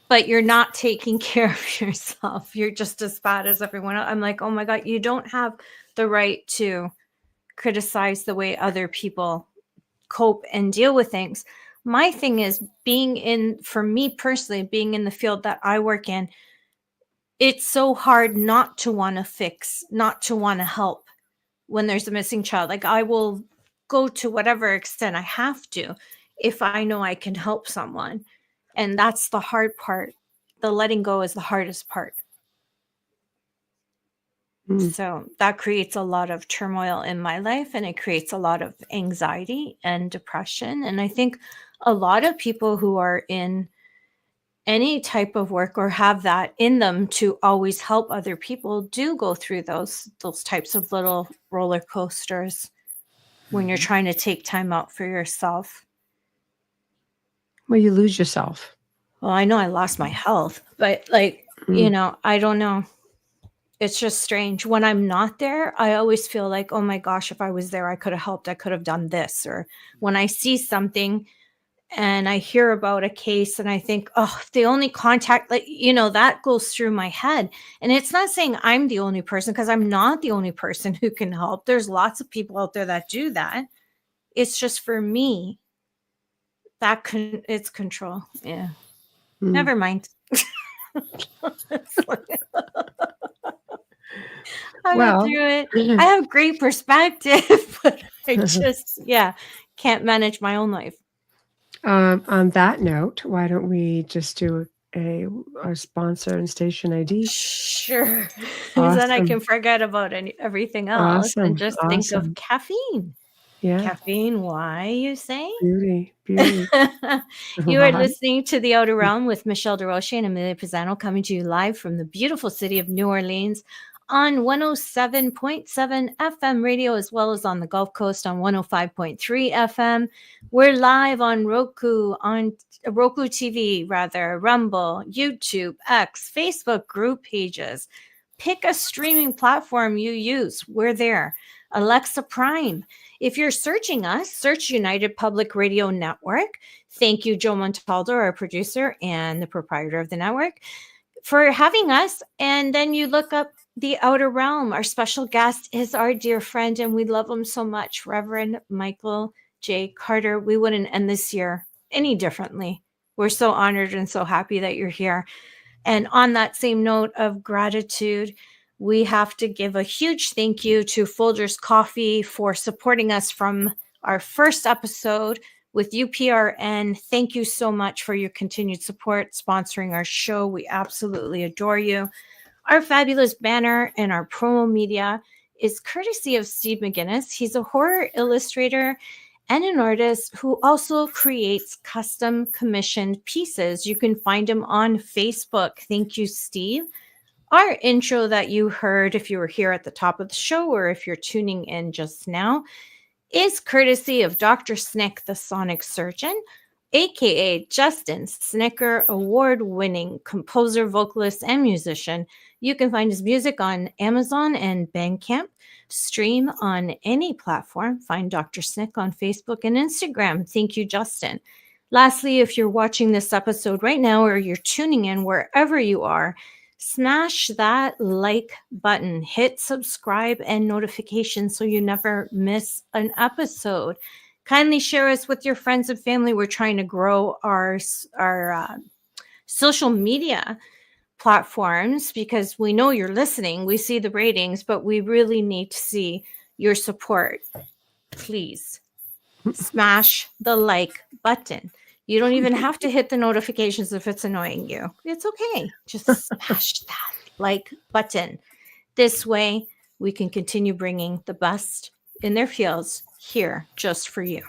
but you're not taking care of yourself, you're just as bad as everyone else. I'm like, oh my God, you don't have the right to criticize the way other people cope and deal with things. My thing is for me personally, being in the field that I work in, it's so hard not to want to fix, not to want to help when there's a missing child. Like I will go to whatever extent I have to if I know I can help someone. And that's the hard part. The letting go is the hardest part. So that creates a lot of turmoil in my life, and it creates a lot of anxiety and depression. And I think a lot of people who are in any type of work or have that in them to always help other people do go through those types of little roller coasters when you're trying to take time out for yourself. Well, you lose yourself. Well, I know I lost my health, but I don't know. It's just strange. When I'm not there, I always feel like, oh my gosh, if I was there, I could have helped. I could have done this. Or when I see something and I hear about a case and I think, oh, the only contact, that goes through my head. And it's not saying I'm the only person, because I'm not the only person who can help. There's lots of people out there that do that. It's just for me, it's control. Yeah. Never mind. I went through it. I have great perspective, but I just, can't manage my own life. On that note, why don't we just do our sponsor and station ID? Sure. Awesome. Then I can forget about everything else and just think of caffeine. Yeah. Caffeine, why, you say? Beauty. You are listening to The Outer Realm with MicheleDerocher and Amelia Pisano, coming to you live from the beautiful city of New Orleans on 107.7 FM radio, as well as on the Gulf Coast on 105.3 FM. We're live on Roku TV, Rumble, YouTube, X, Facebook group pages. Pick a streaming platform you use. We're there. Alexa Prime. If you're searching us, search United Public Radio Network. Thank you, Joe Montaldo, our producer and the proprietor of the network, for having us. And then you look up The Outer Realm. Our special guest is our dear friend, and we love him so much, Reverend Michele J.Carter. We wouldn't end this year any differently. We're so honored and so happy that you're here. And on that same note of gratitude, we have to give a huge thank you to Folgers Coffee for supporting us from our first episode with UPRN. Thank you so much for your continued support, sponsoring our show. We absolutely adore you. Our fabulous banner and our promo media is courtesy of Steve McGinnis. He's a horror illustrator and an artist who also creates custom commissioned pieces. You can find him on Facebook. Thank you, Steve. Our intro that you heard, if you were here at the top of the show or if you're tuning in just now, is courtesy of Dr. Snick, the Sonic Surgeon, aka Justin Snicker, award-winning composer, vocalist, and musician. You can find his music on Amazon and Bandcamp. Stream on any platform. Find Dr. Snick on Facebook and Instagram. Thank you, Justin. Lastly, if you're watching this episode right now or you're tuning in wherever you are, smash that like button, hit subscribe and notifications so you never miss an episode. Kindly share us with your friends and family. We're trying to grow our social media platforms because we know you're listening. We see the ratings, but we really need to see your support. Please smash the like button. You don't even have to hit the notifications if it's annoying you. It's okay. Just smash that like button. This way, we can continue bringing the best in their fields here just for you.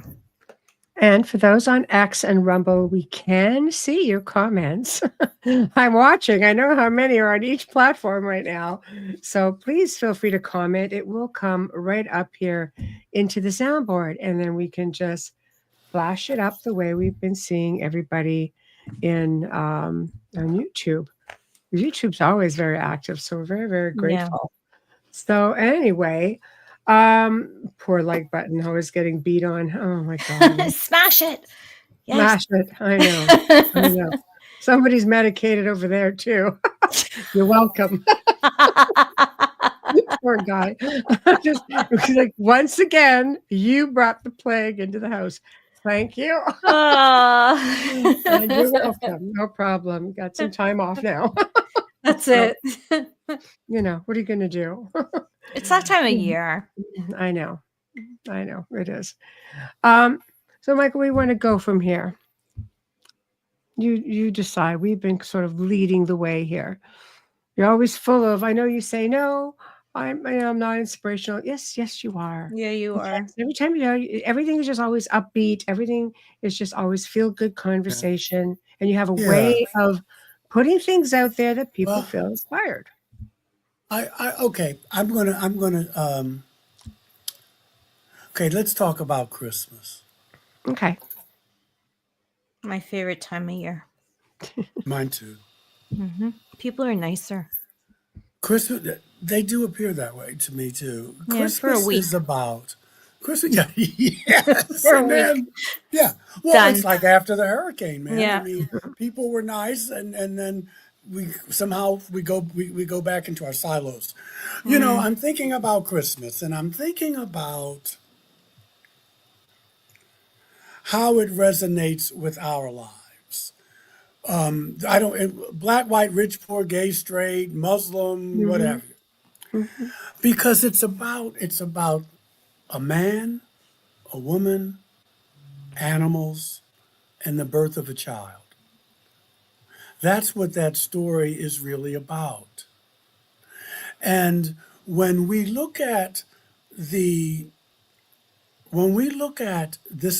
And for those on X and Rumble, we can see your comments. I'm watching. I know how many are on each platform right now. So please feel free to comment. It will come right up here into the soundboard, and then we can just flash it up the way we've been seeing everybody in on YouTube. YouTube's always very active, so we're very, very grateful. Yeah. So anyway, poor like button always getting beat on. Oh my God. Smash it. Yes. Smash it. I know. I know. Somebody's medicated over there too. You're welcome. Poor guy. Just like, once again, you brought the plague into the house. Thank you. And you're welcome. No problem. Got some time off now. That's it. You know, what are you going to do? It's that time of year. I know. It is. So, Michael, we want to go from here. You decide. We've been sort of leading the way here. You're always full of, I know you say, no, I'm not inspirational. Yes, you are. Yeah, you are. Every time everything is just always upbeat. Everything is just always feel good conversation. And you have a way of putting things out there that people feel inspired. Okay. I'm gonna okay, let's talk about Christmas. Okay. My favorite time of year. Mine too. Mm-hmm. People are nicer. Christmas, they do appear that way to me too. Yeah, Christmas for a week. is about Christmas. Yeah, yes. For a And then, week. yeah. Well, Done. It's like after the hurricane, man. Yeah. I mean, people were nice, and then we somehow we go back into our silos. You know, I'm thinking about Christmas, and I'm thinking about how it resonates with our lives. I don't black, white, rich, poor, gay, straight, Muslim, whatever. Because it's about a man, a woman, animals, and the birth of a child. That's what that story is really about. And when we look at this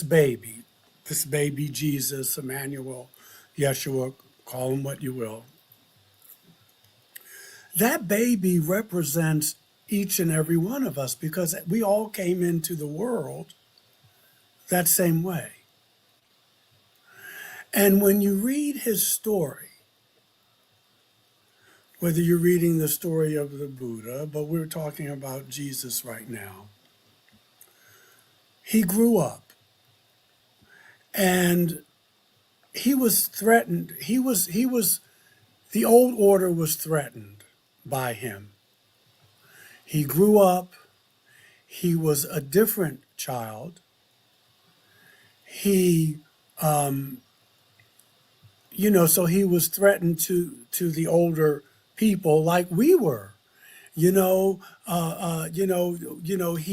baby Jesus, Emmanuel, Yeshua, call him what you will, that baby represents each and every one of us because we all came into the world that same way. And when you read his story, whether you're reading the story of the Buddha, but we're talking about Jesus right now, he grew up and he was threatened. The old order was threatened by him. He grew up. He was a different child. He, so he was threatened to the older people like we were. He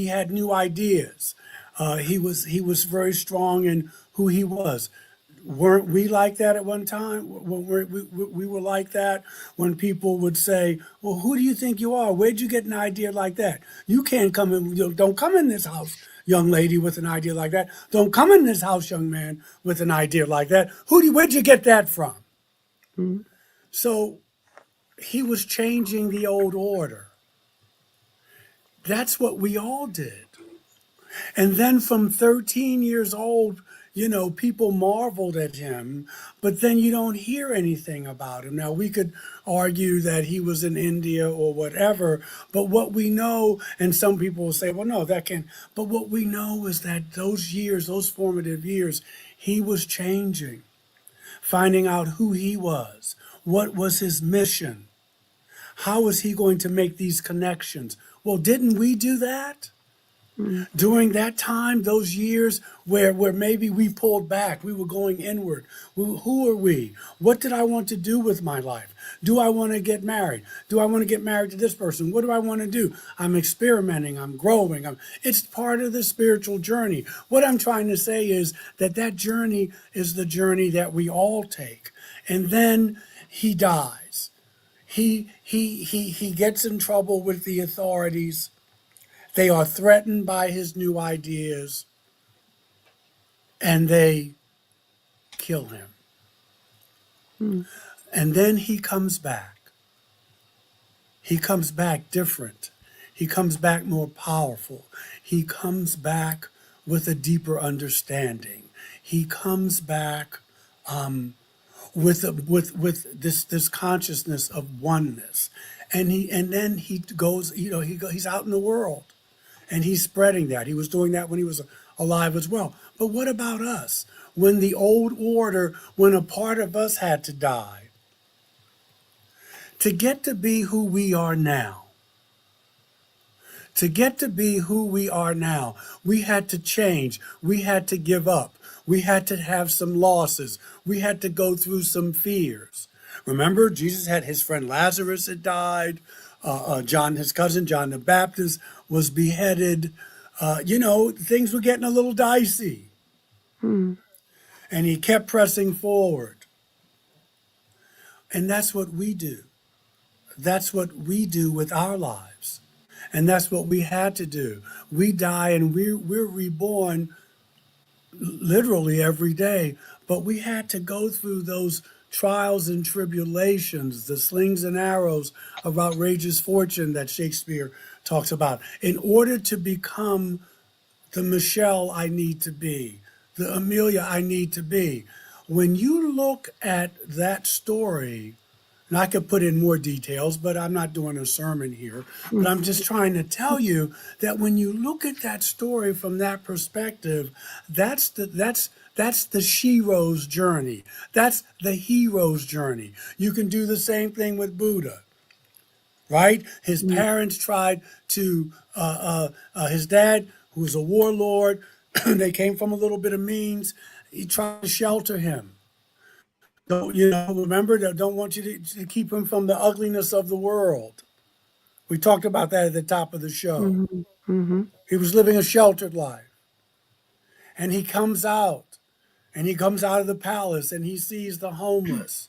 had new ideas. He was very strong in who he was. weren't we like that at one time? We were like that when people would say, well, who do you think you are? Where'd you get an idea like that? You can't come in, don't come in this house, young lady, with an idea like that. Don't come in this house, young man, with an idea like that. Where'd you get that from? Mm-hmm. So he was changing the old order. That's what we all did. And then from 13 years old, people marveled at him, but then you don't hear anything about him. Now, we could argue that he was in India or whatever, but what we know, and some people will say, well, no, that can't, but what we know is that those years, those formative years, he was changing, finding out who he was, what was his mission, how was he going to make these connections. Well, didn't we do that? During that time, those years where maybe we pulled back, we were going inward. Who are we? What did I want to do with my life? Do I want to get married? Do I want to get married to this person? What do I want to do? I'm experimenting. I'm growing. It's part of the spiritual journey. What I'm trying to say is that journey is the journey that we all take. And then he dies. He gets in trouble with the authorities. They are threatened by his new ideas, and they kill him. And then he comes back. He comes back different. He comes back more powerful. He comes back with a deeper understanding. He comes back with this consciousness of oneness, and then he goes. He's out in the world. And he's spreading that. He was doing that when he was alive as well. But what about us? When the old order, when a part of us had to die, to get to be who we are now, we had to change. We had to give up. We had to have some losses. We had to go through some fears. Remember, Jesus had his friend Lazarus had died. John, his cousin, John the Baptist, was beheaded. Things were getting a little dicey. And he kept pressing forward. And that's what we do. That's what we do with our lives. And that's what we had to do. We die and we're reborn literally every day. But we had to go through those trials and tribulations, the slings and arrows of outrageous fortune that Shakespeare talks about, in order to become the Michelle I need to be, the Amelia I need to be. When you look at that story, and I could put in more details, but I'm not doing a sermon here, but I'm just trying to tell you that when you look at that story from that perspective, that's the shero's journey. That's the hero's journey. You can do the same thing with Buddha, right? His parents tried to, his dad, who was a warlord, they came from a little bit of means, he tried to shelter him. Remember, they don't want you to keep him from the ugliness of the world. We talked about that at the top of the show. He was living a sheltered life. And he comes out. And he comes out of the palace and he sees the homeless.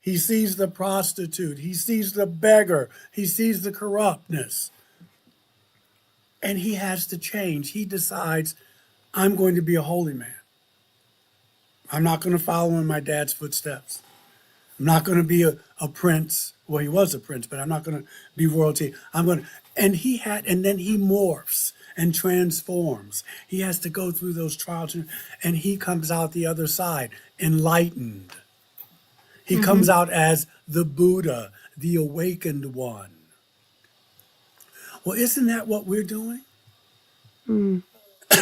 He sees the prostitute. He sees the beggar. He sees the corruptness. And he has to change. He decides, I'm going to be a holy man. I'm not going to follow in my dad's footsteps. I'm not going to be a prince. Well, he was a prince, but I'm not going to be royalty. And then he morphs and transforms. He has to go through those trials, and he comes out the other side enlightened. He comes out as the Buddha, the awakened one. Well, isn't that what we're doing?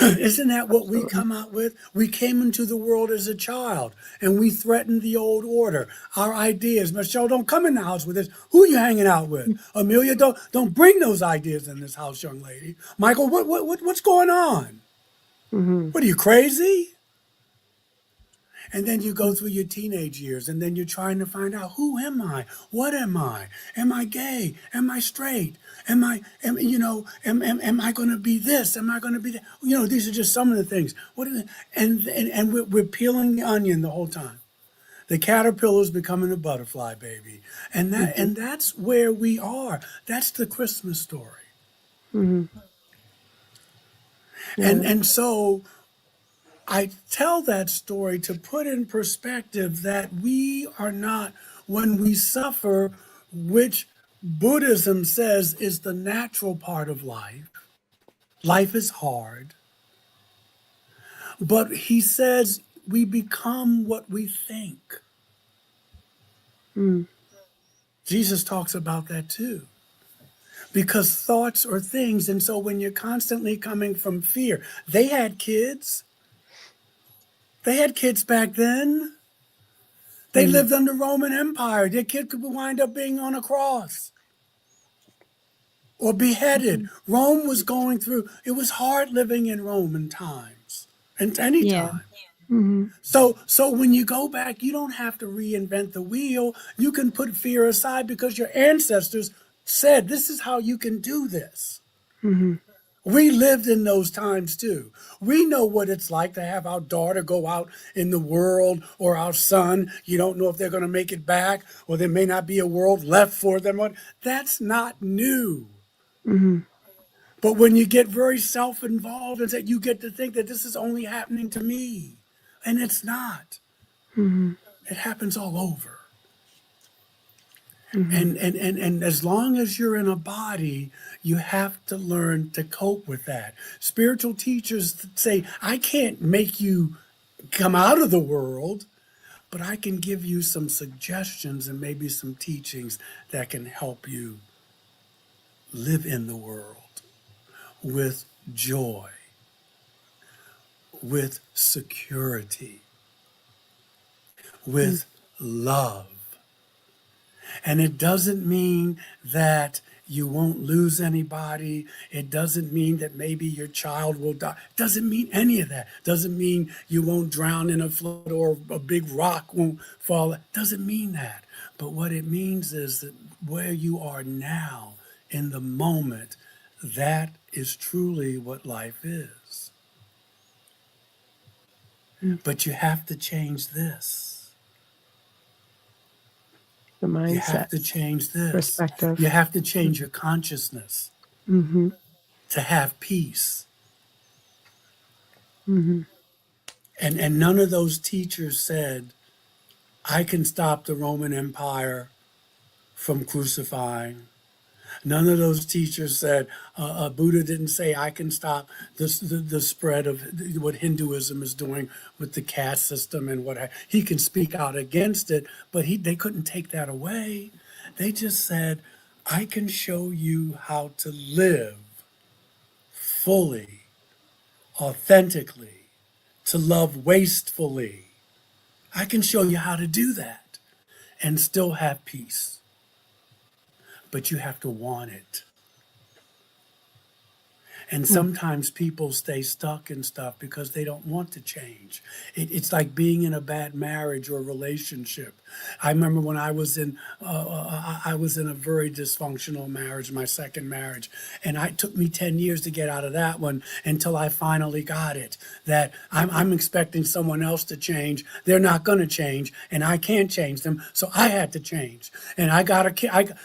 Isn't that what we come out with? We came into the world as a child and we threatened the old order. Our ideas, Michelle, don't come in the house with this. Who are you hanging out with? Amelia, don't bring those ideas in this house, young lady. Michael, what's going on? What are you, crazy? And then you go through your teenage years, and then you're trying to find out, who am I? What am I? Am I gay? Am I straight? Am I going to be this? Am I going to be that? These are just some of the things. And we're peeling the onion the whole time. The caterpillar's becoming a butterfly, baby. And that's where we are. That's the Christmas story. Mm-hmm. Yeah. And so I tell that story to put in perspective that we are not, when we suffer, which Buddhism says is the natural part of life. Life is hard. But he says we become what we think. Mm. Jesus talks about that too. Because thoughts are things. And so when you're constantly coming from fear, they had kids. They had kids back then. They lived under Roman Empire. Their kid could wind up being on a cross or beheaded. Rome was going through, it was hard living in Roman times and any time. Mm-hmm. So when you go back, you don't have to reinvent the wheel. You can put fear aside because your ancestors said, this is how you can do this. Mm-hmm. We lived in those times too. We know what it's like to have our daughter go out in the world, or our son. You don't know if they're going to make it back, or there may not be a world left for them. That's not new. Mm-hmm. But when you get very self-involved and that, you get to think that this is only happening to me, and it's not. Mm-hmm. It happens all over. Mm-hmm. And as long as you're in a body, you have to learn to cope with that. Spiritual teachers say, I can't make you come out of the world, but I can give you some suggestions and maybe some teachings that can help you live in the world with joy, with security, with love. And it doesn't mean that you won't lose anybody. It doesn't mean that maybe your child will die. It doesn't mean any of that. It doesn't mean you won't drown in a flood or a big rock won't fall. It doesn't mean that. But what it means is that where you are now, in the moment, that is truly what life is. But you have to change this. The mindset. You have to change this. Perspective. You have to change your consciousness to have peace. Mm-hmm. And none of those teachers said, I can stop the Roman Empire from crucifying. None of those teachers said, Buddha didn't say, I can stop the spread of what Hinduism is doing with the caste system and what he can speak out against it, but they couldn't take that away. They just said, I can show you how to live fully, authentically, to love wastefully. I can show you how to do that and still have peace. But you have to want it. And sometimes people stay stuck in stuff because they don't want to change. It's like being in a bad marriage or relationship. I remember when I was in a very dysfunctional marriage, my second marriage, and it took me 10 years to get out of that one until I finally got it. That I'm expecting someone else to change. They're not going to change, and I can't change them, so I had to change. And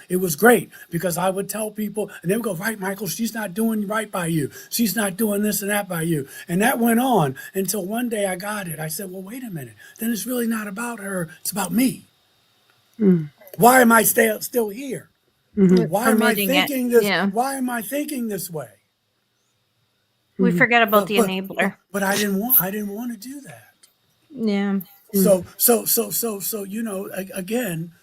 it was great because I would tell people, and they would go, right, Michael, she's not doing right by you. She's not doing this and that by you. And that went on until one day I got it. I said, well, wait a minute. Then it's really not about her. It's about me. Why am I still here? Why am I thinking this? Yeah. Why am I thinking this way? We forget about the enabler. But I didn't want to do that. Yeah. So again,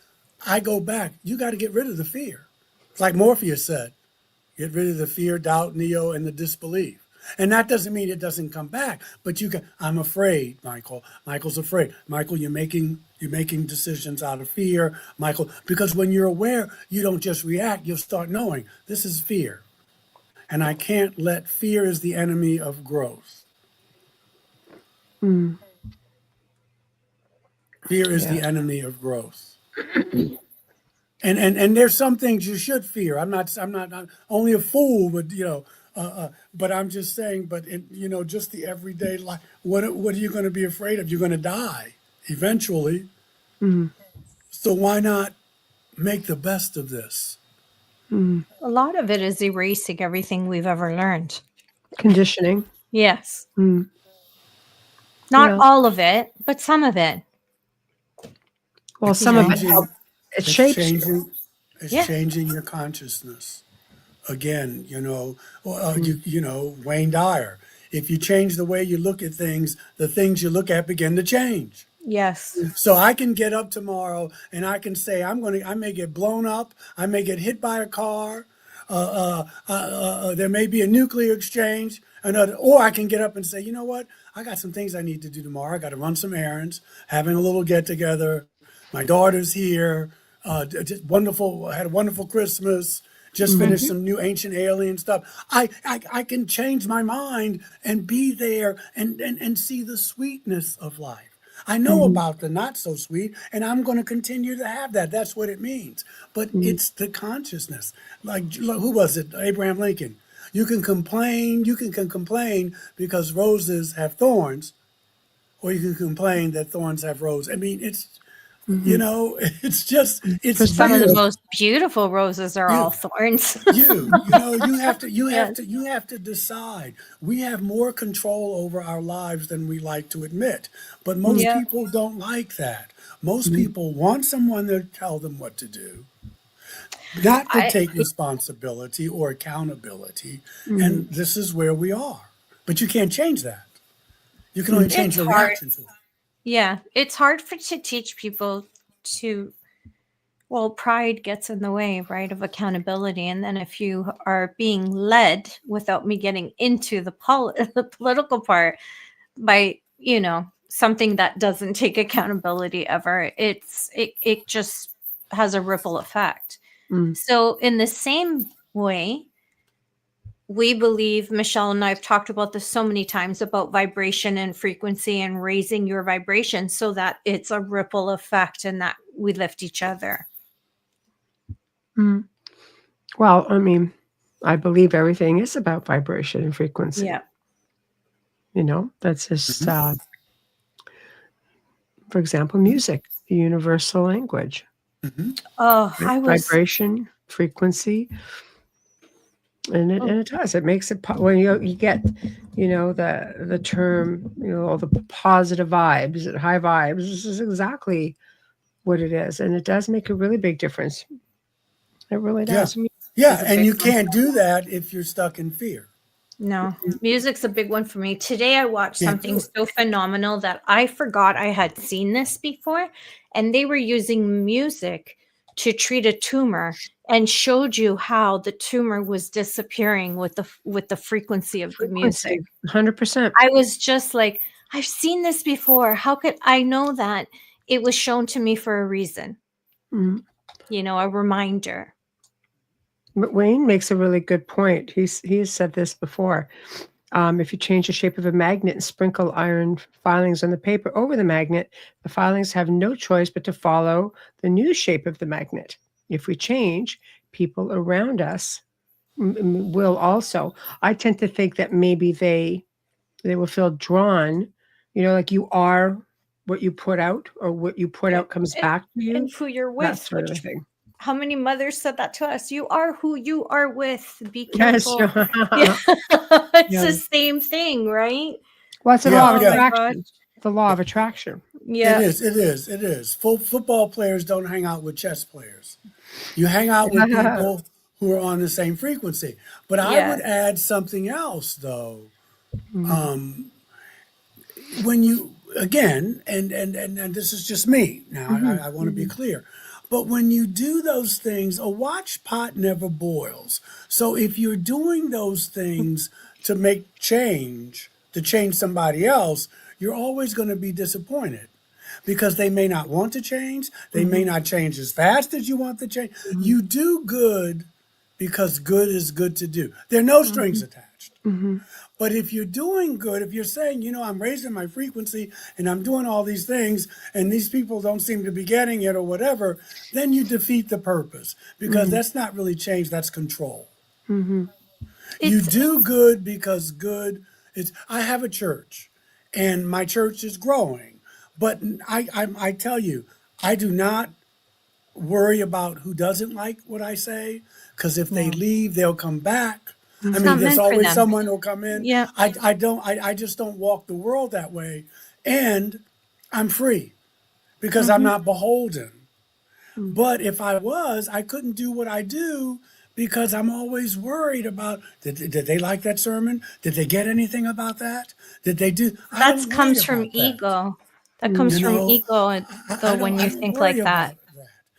I go back. You got to get rid of the fear. It's like Morpheus said. Get rid of the fear, doubt, neo, and the disbelief. And that doesn't mean it doesn't come back. But I'm afraid, Michael. Michael's afraid. Michael, you're making decisions out of fear, Michael. Because when you're aware, you don't just react. You'll start knowing this is fear, and I can't let fear is the enemy of growth. Fear is the enemy of growth. And there's some things you should fear. I'm not only a fool, but but I'm just saying. But in just the everyday life, what are you going to be afraid of? You're going to die eventually. So why not make the best of this? A lot of it is erasing everything we've ever learned. Conditioning. Yes. Mm. Not Yeah. all of it, but some of it. Well, It's some of it changing- help. It It's shapes you. changing. It's Yeah. changing your consciousness. Again, Wayne Dyer. If you change the way you look at things, the things you look at begin to change. Yes. So I can get up tomorrow and I can say I may get blown up, I may get hit by a car, there may be a nuclear exchange, or I can get up and say, you know what, I got some things I need to do tomorrow. I got to run some errands, having a little get together. My daughter's here. Just wonderful. Had a wonderful Christmas. Just finished some new Ancient Alien stuff. I can change my mind and be there and see the sweetness of life. I know about the not so sweet, and I'm going to continue to have that. That's what it means. But it's the consciousness. Like, who was it? Abraham Lincoln. You can complain because roses have thorns, or you can complain that thorns have roses. I mean, it's, it's just, it's For Some of the real. most beautiful roses are all thorns. you have to decide. We have more control over our lives than we like to admit, but most Yeah. people don't like that. Most people want someone to tell them what to do, not to take responsibility or accountability. And this is where we are, but you can't change that. You can only change It's your hard. reaction to it. Yeah. It's hard to teach people to, well, pride gets in the way, right, of accountability. And then if you are being led, without me getting into the political part, by, something that doesn't take accountability ever, it just has a ripple effect. So in the same way, we believe, Michelle and I have talked about this so many times, about vibration and frequency and raising your vibration so that it's a ripple effect and that we lift each other. Well, I mean, I believe everything is about vibration and frequency. Yeah. That's just, for example, music, the universal language. Oh, Vibration, frequency, and it does. It makes it when you get, the term, all the positive vibes, high vibes. This is exactly what it is, and it does make a really big difference. It really does. Yeah, and you can't do that if you're stuck in fear. No, music's a big one for me. Today I watched Can't something do it. so phenomenal that I forgot I had seen this before, and they were using music to treat a tumor and showed you how the tumor was disappearing with the frequency of the music. 100%. I was just like, I've seen this before. How could I know that? It was shown to me for a reason. A reminder. But Wayne makes a really good point. He has said this before. If you change the shape of a magnet and sprinkle iron filings on the paper over the magnet, the filings have no choice but to follow the new shape of the magnet. If we change, people around us will also. I tend to think that maybe they will feel drawn, like you are what you put out, or what you put out comes back to you. And who you're That with. sort of thing. How many mothers said that to us? You are who you are with. Be Yes. careful. It's the same thing, right? Well, it's the law of Yeah. attraction. The law of attraction. Yeah. It is. Football players don't hang out with chess players. You hang out with people who are on the same frequency. But I would add something else, though. When you, again, and this is just me now, I want to be clear. But when you do those things, a watch pot never boils. So if you're doing those things to make change, to change somebody else, you're always going to be disappointed, because they may not want to change. They may not change as fast as you want to change. You do good because good is good to do. There are no strings attached. changed. Mm-hmm. But if you're doing good, if you're saying, I'm raising my frequency and I'm doing all these things and these people don't seem to be getting it or whatever, then you defeat the purpose, because that's not really change, that's control. Mm-hmm. You It's do good because good is. I have a church and my church is growing, but I tell you, I do not worry about who doesn't like what I say, because if they leave, they'll come back. I mean, not there's meant for always them. someone who'll come in. Yeah. I just don't walk the world that way. And I'm free because I'm not beholden. But if I was, I couldn't do what I do because I'm always worried about, did they like that sermon? Did they get anything about that? Did they do? I That don't worry comes from about that. ego. That comes You from know, ego, though, when I you don't think worry like that. about that.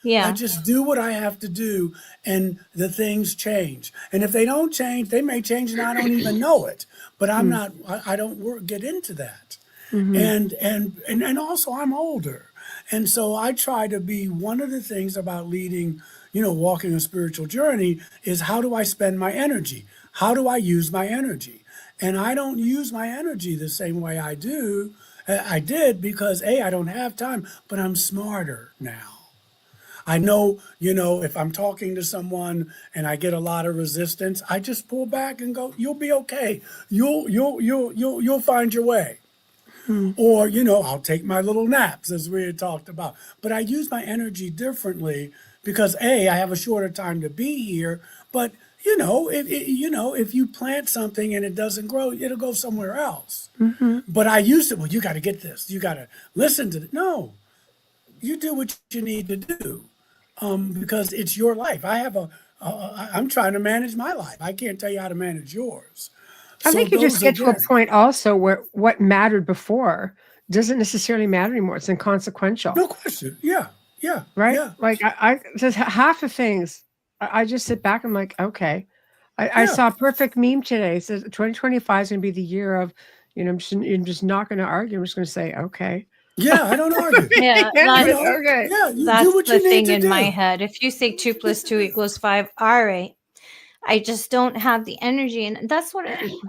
I Yeah. just do what I have to do, and the things change. And if they don't change, they may change, and I don't even know it. But I'm not. I don't get into that. And also I'm older, and so I try to be. One of the things about leading, walking a spiritual journey, is how do I spend my energy? How do I use my energy? And I don't use my energy the same way I did, because I don't have time, but I'm smarter now. I know, if I'm talking to someone and I get a lot of resistance, I just pull back and go, "You'll be okay. You'll find your way." Or, I'll take my little naps, as we had talked about. But I use my energy differently because I have a shorter time to be here. But if you plant something and it doesn't grow, it'll go somewhere else. But I used to, well, you got to get this. You got to listen to it. No, you do what you need to do, because it's your life. I'm trying to manage my life. I can't tell you how to manage yours. I So think you just those get to a again, point also where what mattered before doesn't necessarily matter anymore. It's inconsequential, no question. Yeah, yeah, right? yeah, Like I just half the things, I just sit back and I'm like, okay. I yeah. saw a perfect meme today. It says 2025 is going to be the year of, I'm just not going to argue. I'm just going to say, okay. Yeah, I don't argue. Yeah, Anyway, that's okay. Yeah, you that's do what the you need thing to in my do. head. If you say 2 + 2 = 5, all right. I just don't have the energy, and that's what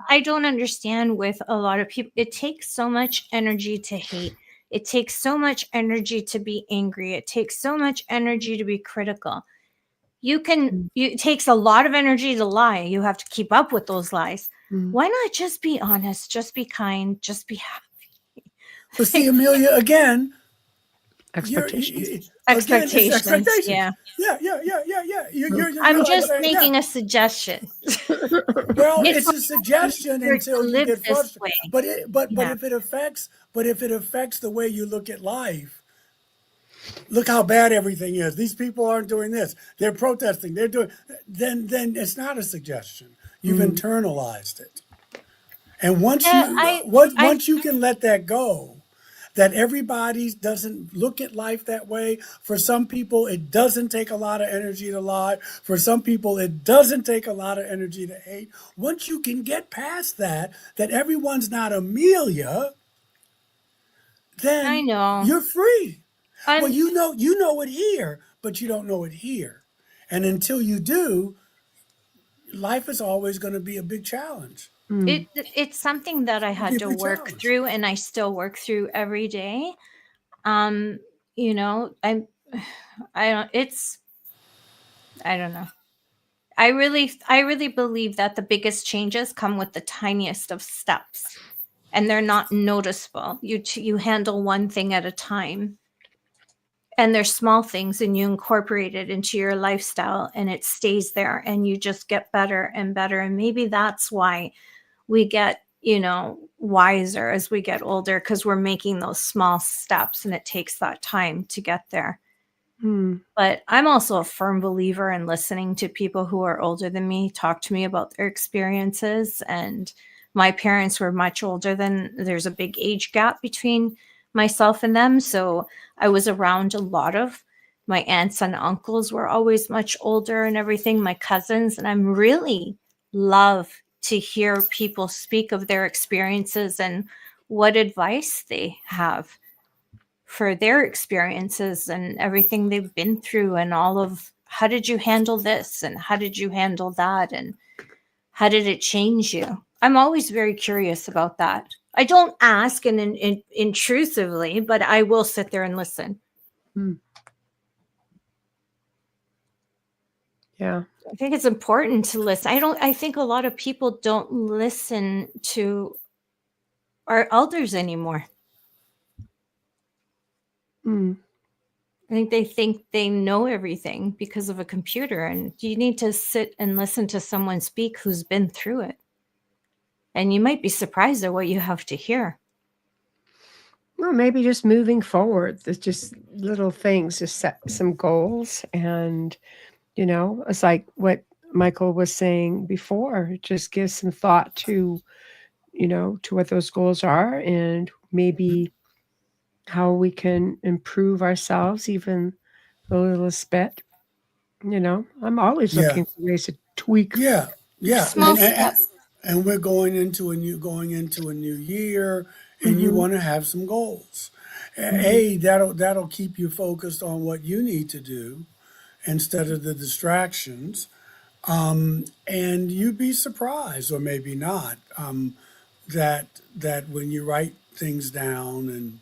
I don't understand with a lot of people. It takes so much energy to hate. It takes so much energy to be angry. It takes so much energy to be critical. It takes a lot of energy to lie. You have to keep up with those lies. Why not just be honest? Just be kind. Just be happy. But see, Amelia, again, Expectations. it's expectations. Yeah. Yeah. You're I'm really just saying, making a suggestion. well, It's it's a suggestion easier to until you live get this frustrated. way. But Yeah. if it affects the way you look at life, look how bad everything is. These people aren't doing this. They're protesting. They're doing. Then it's not a suggestion. You've internalized it. And once you can let that go, that everybody doesn't look at life that way. For some people, it doesn't take a lot of energy to lie. For some people, it doesn't take a lot of energy to hate. Once you can get past that everyone's not Amelia, then I know. you're free. Well, I'm you know it here, but you don't know it here. And until you do, life is always going to be a big challenge. it's something that I had to Big work challenge. through, and I still work through every day. I don't know. I really believe that the biggest changes come with the tiniest of steps, and they're not noticeable. You handle one thing at a time, and they're small things, and you incorporate it into your lifestyle, and it stays there, and you just get better and better. And maybe that's why we get, wiser as we get older, because we're making those small steps, and it takes that time to get there. But I'm also a firm believer in listening to people who are older than me talk to me about their experiences. And my parents were much older there's a big age gap between myself and them. So I was around a lot of my aunts and uncles were always much older and everything, my cousins. And I'm really love to hear people speak of their experiences and what advice they have for their experiences and everything they've been through, and all of how did you handle this and how did you handle that, and How did it change you? I'm always very curious about that. I don't ask and intrusively, but I will sit there and listen. Yeah. I think it's important to listen. I think a lot of people don't listen to our elders anymore. I think they know everything because of a computer, and you need to sit and listen to someone speak who's been through it. And you might be surprised at what you have to hear. Well, maybe just moving forward, there's just little things, just set some goals. And, it's like what Michael was saying before, just give some thought to, to what those goals are and maybe how we can improve ourselves even the littlest bit. I'm always Yeah. looking for ways to tweak. Yeah. Yeah. Small steps. And we're going into a new year, and you want to have some goals. That'll keep you focused on what you need to do instead of the distractions. And you'd be surprised, or maybe not, that when you write things down, and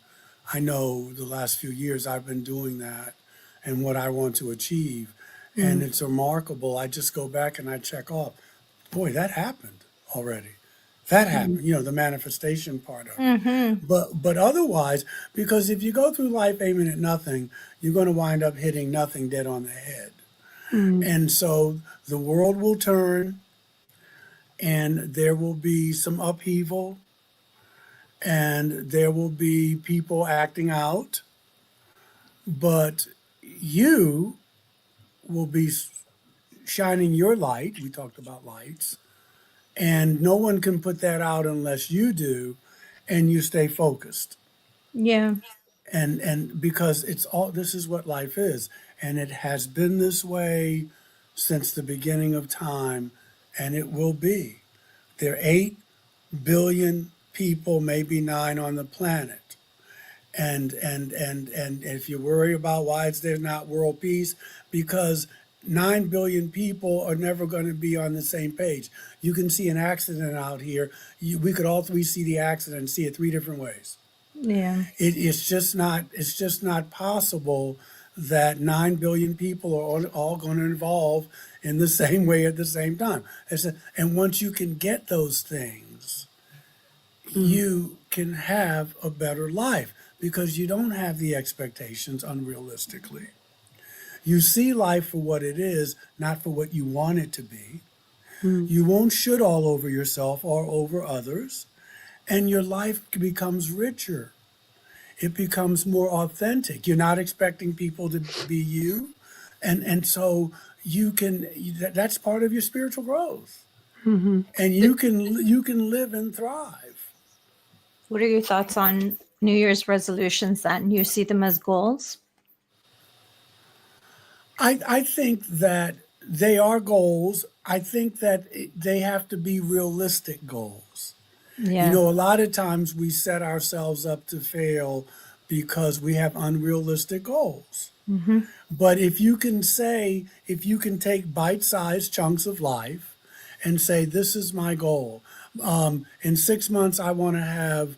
I know the last few years I've been doing that, and what I want to achieve, and it's remarkable. I just go back and I check off. Boy, that happened already. That happened. The manifestation part of it. But otherwise, because if you go through life aiming at nothing, you're going to wind up hitting nothing dead on the head. And so the world will turn, and there will be some upheaval, and there will be people acting out, but you will be shining your light. We talked about lights, and no one can put that out unless you do, and you stay focused. Yeah. And because this is what life is, and it has been this way since the beginning of time, and it will be. There are 8 billion people, maybe 9 on the planet. And if you worry about why there's not world peace, because 9 billion people are never going to be on the same page. You can see an accident out here. We could all three see the accident and see it 3 different ways. Yeah. It's just not possible that 9 billion people are all going to evolve in the same way at the same time. And once you can get those things, you can have a better life because you don't have the expectations unrealistically. You see life for what it is, not for what you want it to be. You won't should all over yourself or over others, and your life becomes richer. It becomes more authentic. You're not expecting people to be you. And so that's part of your spiritual growth. And you can live and thrive. What are your thoughts on New Year's resolutions then? You see them as goals? I think that they are goals. I think that they have to be realistic goals. Yeah. A lot of times we set ourselves up to fail because we have unrealistic goals. But if you can take bite-sized chunks of life and say, this is my goal. In 6 months, I want to have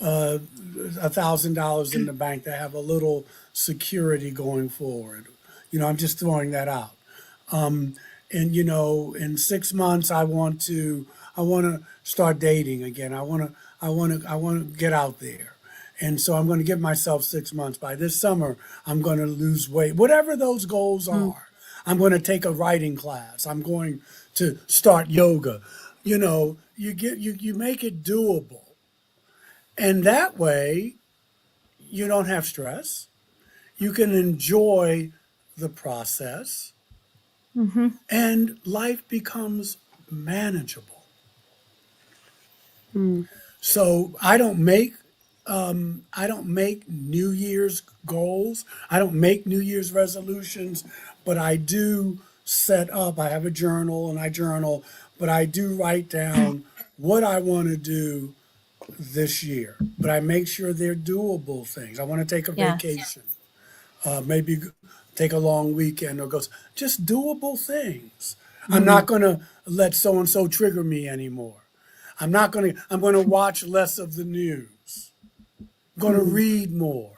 $1,000 in the bank to have a little security going forward. I'm just throwing that out. And in 6 months, I want to start dating again. I want to get out there. And so I'm going to give myself 6 months. By this summer, I'm going to lose weight. Whatever those goals are. I'm going to take a writing class. I'm going to start yoga. You make it doable. And that way, you don't have stress. You can enjoy the process. And life becomes manageable. So I don't make New Year's goals. I don't make New Year's resolutions, but I do set up. I have a journal and I journal, but I do write down what I want to do this year. But I make sure they're doable things. I want to take a vacation, maybe take a long weekend, or just doable things. I'm not going to let so and so trigger me anymore. I'm going to watch less of the news. Going to read more.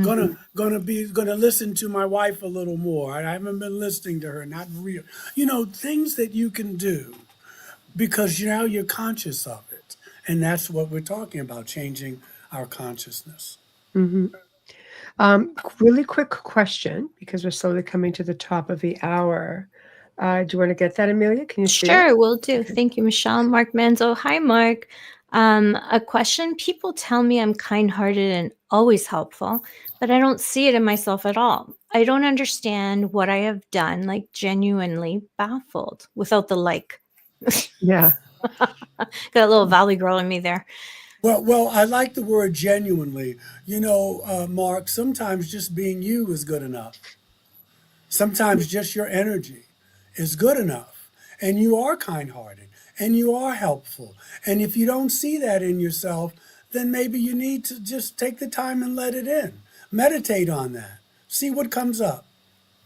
Gonna listen to my wife a little more. I haven't been listening to her, not real. Things that you can do because now you're conscious of it. And that's what we're talking about, changing our consciousness. Really quick question, because we're slowly coming to the top of the hour. Do you want to get that, Amelia? Can you see it? Sure, will do. Thank you, Michelle. Mark Manzo. Hi, Mark. A question. People tell me I'm kind-hearted and always helpful, but I don't see it in myself at all. I don't understand what I have done, like genuinely baffled without the like. Yeah. Got a little Valley girl in me there. Well, I like the word genuinely. Mark, sometimes just being you is good enough. Sometimes just your energy is good enough. And you are kind-hearted and you are helpful. And if you don't see that in yourself, then maybe you need to just take the time and let it in. Meditate on that. See what comes up.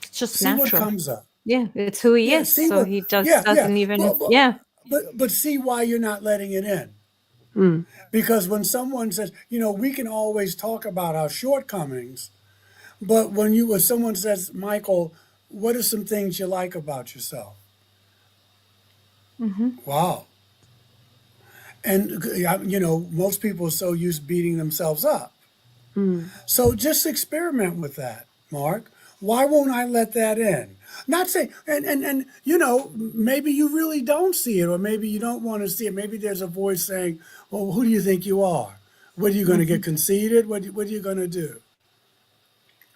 It's just See natural. what comes up. Yeah, it's who he is. So he doesn't even. But see why you're not letting it in. Because when someone says, we can always talk about our shortcomings, but when someone says, Michael, what are some things you like about yourself? Wow. And, most people are so used to beating themselves up. So just experiment with that, Mark. Why won't I let that in? Not saying, and maybe you really don't see it, or maybe you don't want to see it. Maybe there's a voice saying, well, who do you think you are? What are you going to get conceited? What are you going to do?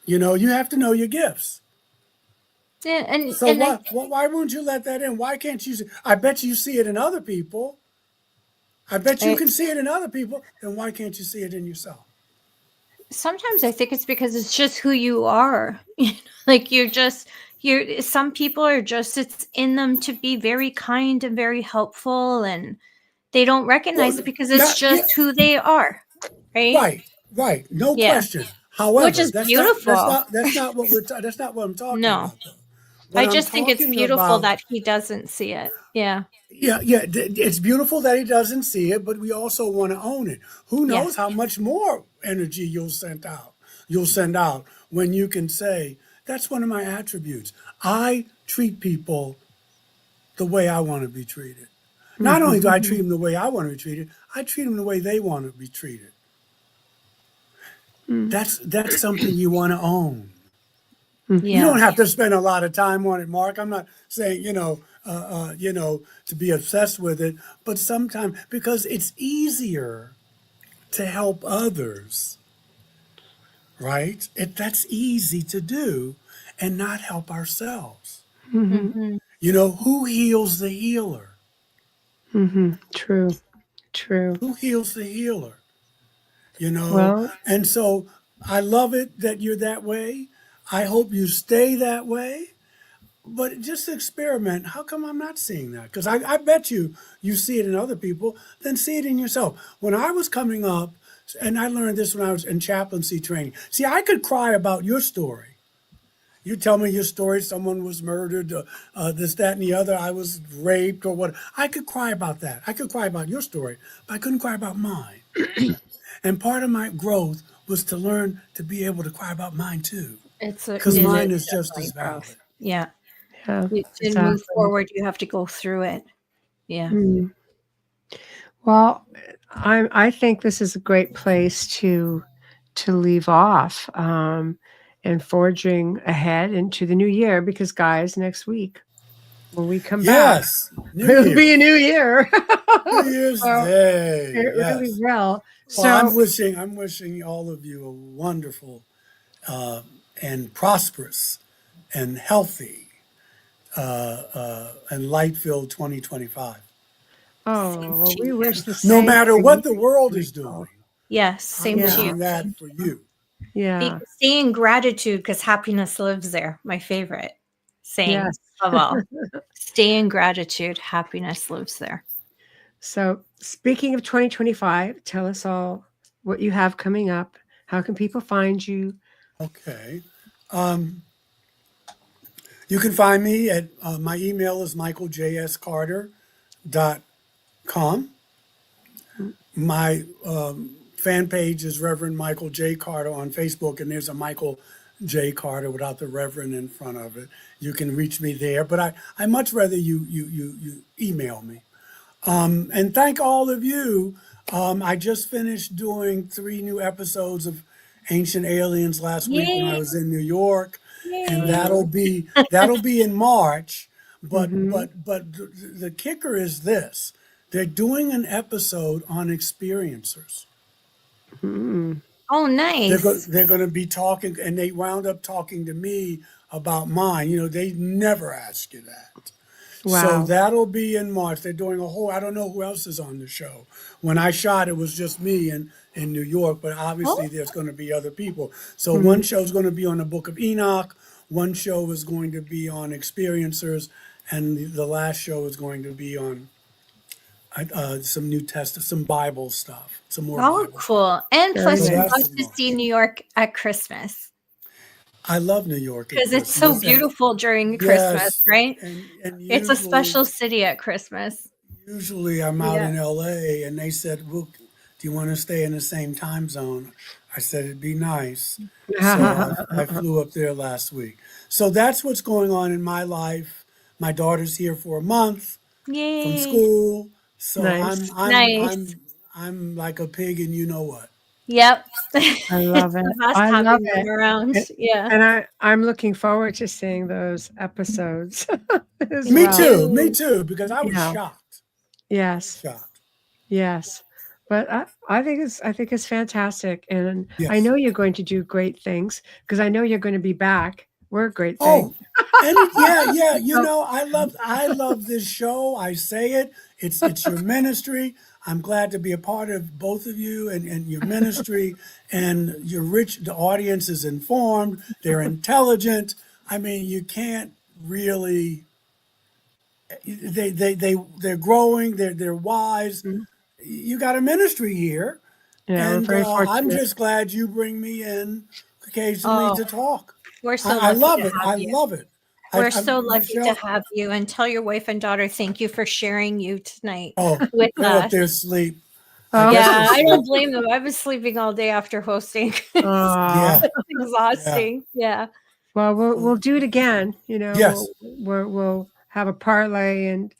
You have to know your gifts. Yeah, why won't you let that in? Why can't you see? I bet you see it in other people. I bet you can see it in other people. Then why can't you see it in yourself? Sometimes I think it's because it's just who you are. Like some people are just, it's in them to be very kind and very helpful, and they don't recognize it because it's just who they are. Right. No question. However, which is beautiful. That's not what I'm talking about. I just think it's beautiful that he doesn't see it. Yeah. Yeah. It's beautiful that he doesn't see it, but we also want to own it. Who knows how much more energy you'll send out when you can say, that's one of my attributes. I treat people the way I want to be treated. Not only do I treat them the way I want to be treated, I treat them the way they want to be treated. That's something you want to own. You don't have to spend a lot of time on it, Mark. I'm not saying, to be obsessed with it, but sometimes because it's easier to help others, right? That's easy to do and not help ourselves. Who heals the healer? True. Who heals the healer? Well, And so I love it that you're that way. I hope you stay that way. But just experiment. How come I'm not seeing that? Because I bet you see it in other people, then see it in yourself. When I was coming up, and I learned this when I was in chaplaincy training. See, I could cry about your story. You tell me your story, someone was murdered, this, that, and the other, I was raped or what. I could cry about that. I could cry about your story, but I couldn't cry about mine. And part of my growth was to learn to be able to cry about mine too. Because mine is just as valid. Yeah. Yeah, To move forward, you have to go through it. Yeah. Well, I think this is a great place to leave off and forging ahead into the new year, because guys, next week when we come back, it'll be a new year. New Year's Day. It really will. Well, So I'm wishing all of you a wonderful and prosperous and healthy and light-filled 2025. well, we wish the same. No matter what the world is doing. Yes, same to you. That for you. Yeah. Stay in gratitude, because happiness lives there. My favorite saying of all. Stay in gratitude. Happiness lives there. So speaking of 2025, tell us all what you have coming up. How can people find you? Okay. You can find me at my email is MicheleDerocher.com. My fan page is Reverend Michael J. Carter on Facebook, and there's a Michael J. Carter without the Reverend in front of it. You can reach me there, but I much rather you email me. And thank all of you. I just finished doing 3 new episodes of Ancient Aliens last week when I was in New York, and that'll be in March. But the kicker is this: they're doing an episode on experiencers. Oh, nice. They're going to be talking, and they wound up talking to me about mine. You know, they never ask you that. Wow. So that'll be in March. They're doing a whole, I don't know who else is on the show. When I shot, it was just me in New York, but obviously there's going to be other people. So one show is going to be on the Book of Enoch. One show is going to be on experiencers. And the last show is going to be on some New Testament, some Bible stuff, some more Bible. Cool. And plus, So we'd that's love in to March. see New York at Christmas I love New York. at because it's so Christmas. beautiful during Yes, Christmas, right? And It's a usually- special city at Christmas. Usually I'm out Yeah. in LA and they said, well, do you want to stay in the same time zone? I said, it'd be nice. So I flew up there last week. So that's what's going on in my life. My daughter's here for a month Yay. from school. So Nice. I'm like a pig and you know what. Yep. I love It's it. the best I having love them it. around. Yeah. And I'm looking forward to seeing those episodes as Me well. me too, because I was Yeah. shocked. Yes. Yes. But I think it's fantastic. And I Yes. know you're going to do great things because I know you're going to be back. We're a great Oh, thing. and yeah. You know, I love this show. I say it. It's your ministry. I'm glad to be a part of both of you and your ministry. And you're rich. The audience is informed. They're intelligent. I mean, you can't really. They're growing. They're wise. You got a ministry here, Yeah, we're and very I'm fortunate. just glad you bring me in occasionally to talk. We're so I lucky love to it. have I you. love it. We're so lucky Michelle, to have you. And tell your wife and daughter thank you for sharing you tonight Oh, with they're up us. there asleep. Oh, guess Yeah, they're I don't asleep. blame them. I was sleeping all day after hosting. Aw. Yeah. It's exhausting. Yeah. Well, we'll do it again. You know, Yes. we'll have a parlay and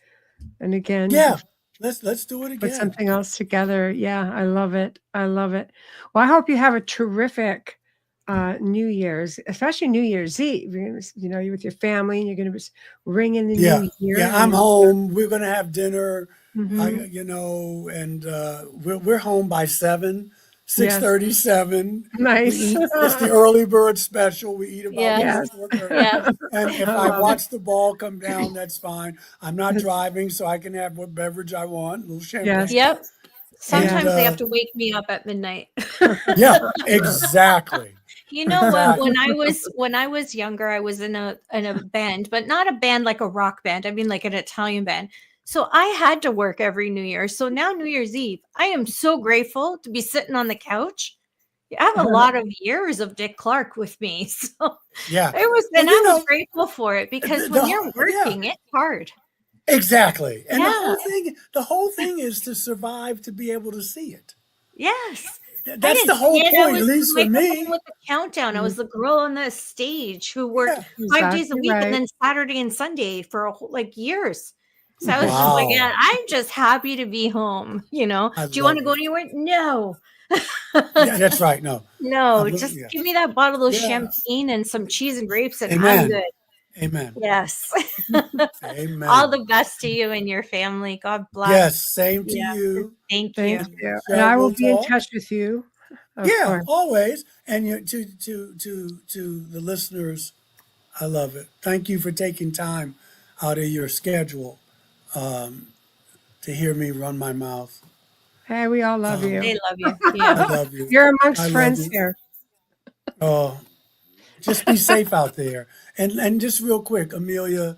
again, Yeah. Let's do it put again. something else together. Yeah, I love it. I love it. Well, I hope you have a terrific New Year's, especially New Year's Eve. You're gonna, you know, you're with your family and you're going to ring in the Yeah. new year. Yeah. I'm home. We're gonna have dinner. Mhm. You know, and we're home by 6:37. Nice. We eat. It's the early bird special. We eat about Yes. 4:30. Yes. And if I I love watch the ball come down, that's fine. I'm not driving, so I can have what beverage I want. A little champagne. Yes. Yep. Sometimes they uh, have to wake me up at midnight. Yeah. Exactly. You know what? Exactly. When I was younger, I was in a band, but not a band like a rock band. I mean, like an Italian band. So I had to work every New Year. So now New Year's Eve, I am so grateful to be sitting on the couch. I have a lot of years of Dick Clark with me. So Yeah. it was, Well, and you I know, was grateful for it because the- when the- you're yeah. working, it's hard. Exactly. And Yeah. the whole thing is to survive to be able to see it. Yes. That's the whole I point, was at least like for the me. one with the countdown. I was the girl on the stage who worked Yeah. 5 days a Exactly week right. and then Saturday and Sunday for a whole, like years. So I was just Wow. like, yeah, I'm just happy to be home. You know, I do you want to love go it. anywhere? No, Yeah, that's right. No. no, I'm- just yeah. give me that bottle of Yeah. champagne and some cheese and grapes, and I'm Amen. good. Amen. Yes. Amen. All the best to you and your family. God bless. Yes, same to Yeah. you. Thank Thank you. you. Michelle, And I will we'll be in talk. touch with you. Of Yeah, course. always. And to the listeners, I love it. Thank you for taking time out of your schedule to hear me run my mouth. Hey, we all love you. They love you. I Yeah. love you. You're I amongst love friends you. here. Oh, just be safe out there. And just real quick, Amelia,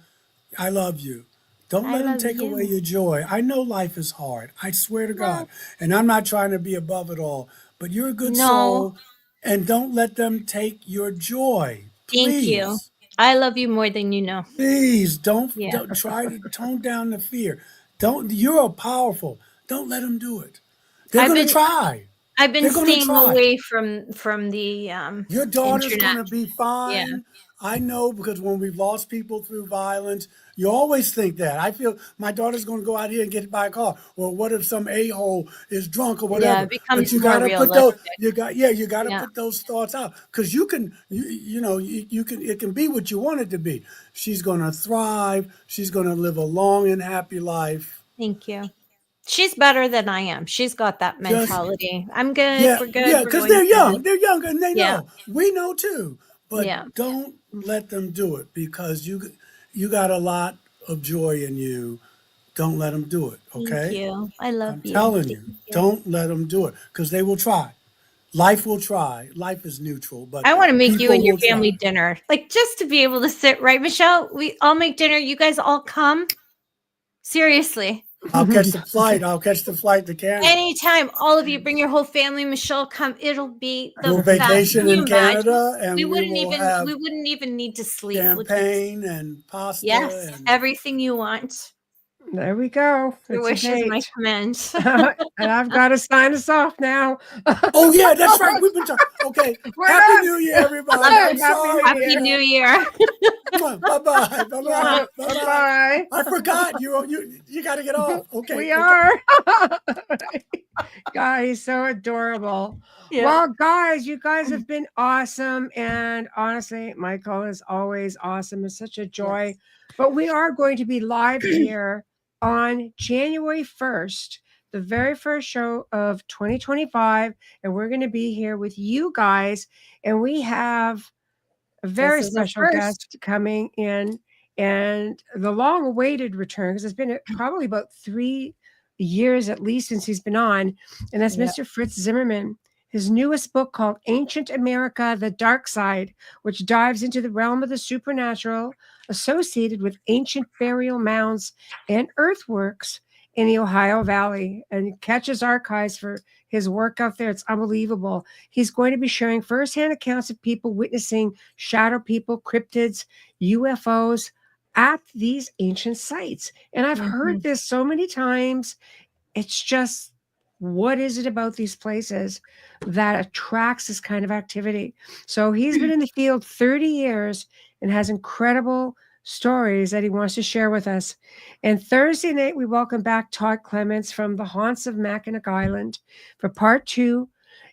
I love you. Don't I let them love take away you. your joy. I know life is hard. I swear to God. And I'm not trying to be above it all, but you're a good No. soul. And don't let them take your joy. Thank you. Please. I love you more than you know. Please don't Yeah. try to tone down the fear. Don't. You're powerful. Don't let them do it. They're I've gonna been try. I've been They're gonna staying try. away from the Your daughter's internet. gonna be Yeah. fine. I know because when we've lost people through violence, you always think that. I feel my daughter's gonna go out here and get hit by a car. Or what if some a-hole is drunk or Yeah, whatever? it But becomes you more gotta put those. realistic. You gotta Yeah. put those thoughts out because you can. You can. It can be what you want it to be. She's gonna thrive. She's gonna live a long and happy life. Thank you. She's better than I am. She's got that Just mentality. I'm good. Yeah, We're good. yeah, We're because going they're good. young. They're younger and they Yeah. know. We know too. But Yeah. don't let them do it because you got a lot of joy in you. Don't let them do it, Thank okay? you. I love I'm you. telling Thank you, you. don't let them do it because they will try. Life will try. Life is neutral, but I want to make you people and your will family try. dinner. Like just to be able to sit right, Michelle. I'll make dinner. You guys all come. Seriously. I'll catch the flight. I'll catch the flight to Canada. Anytime, all of you bring your whole family. Michelle, come. It'll be the We'll best. vacation Can you in imagine? Canada and we will We have wouldn't even need to sleep. We'll just champagne and yes, pasta and everything you want. There we go. Your It's a wish is my date. command. And I've got to sign us off now. oh yeah, that's right. We've been talking. Okay. We're Happy done. New Year, everybody. Happy I'm sorry. New Happy New Year. Bye bye. Bye bye. Bye bye. Bye-bye. I forgot you got to get off. Okay. We Okay. are. Guys, so adorable. Yeah. Well, guys, you guys have been awesome. And honestly, Michael is always awesome. It's such a joy. But we are going to be live here on January 1st, the very first show of 2025. And we're going to be here with you guys. And we have a very This is a special first. guest coming in and the long awaited return because it's been probably about 3 years at least since he's been on, and that's Yeah. Mr. Fritz Zimmerman. His newest book called Ancient America, The Dark Side, which dives into the realm of the supernatural associated with ancient burial mounds and earthworks in the Ohio Valley, and catches archives for his work out there. It's unbelievable. He's going to be sharing firsthand accounts of people witnessing shadow people, cryptids, UFOs at these ancient sites. And I've heard this so many times. It's just, what is it about these places that attracts this kind of activity? So he's been in the field 30 years and has incredible stories that he wants to share with us. And Thursday night, we welcome back Todd Clements from the haunts of Mackinac Island for part 2.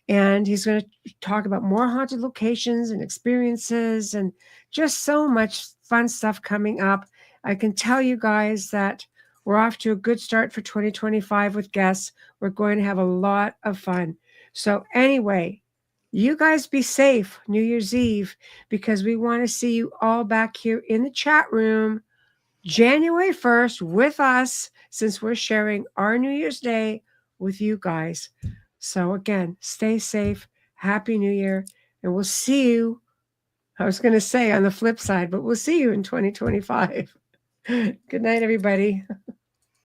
And he's going to talk about more haunted locations and experiences and just so much fun stuff coming up. I can tell you guys that we're off to a good start for 2025 with guests. We're going to have a lot of fun. So anyway, you guys be safe New Year's Eve because we want to see you all back here in the chat room January 1st with us since we're sharing our New Year's Day with you guys. So again, stay safe. Happy New Year. And we'll see you, I was going to say on the flip side, but we'll see you in 2025. Good night, everybody.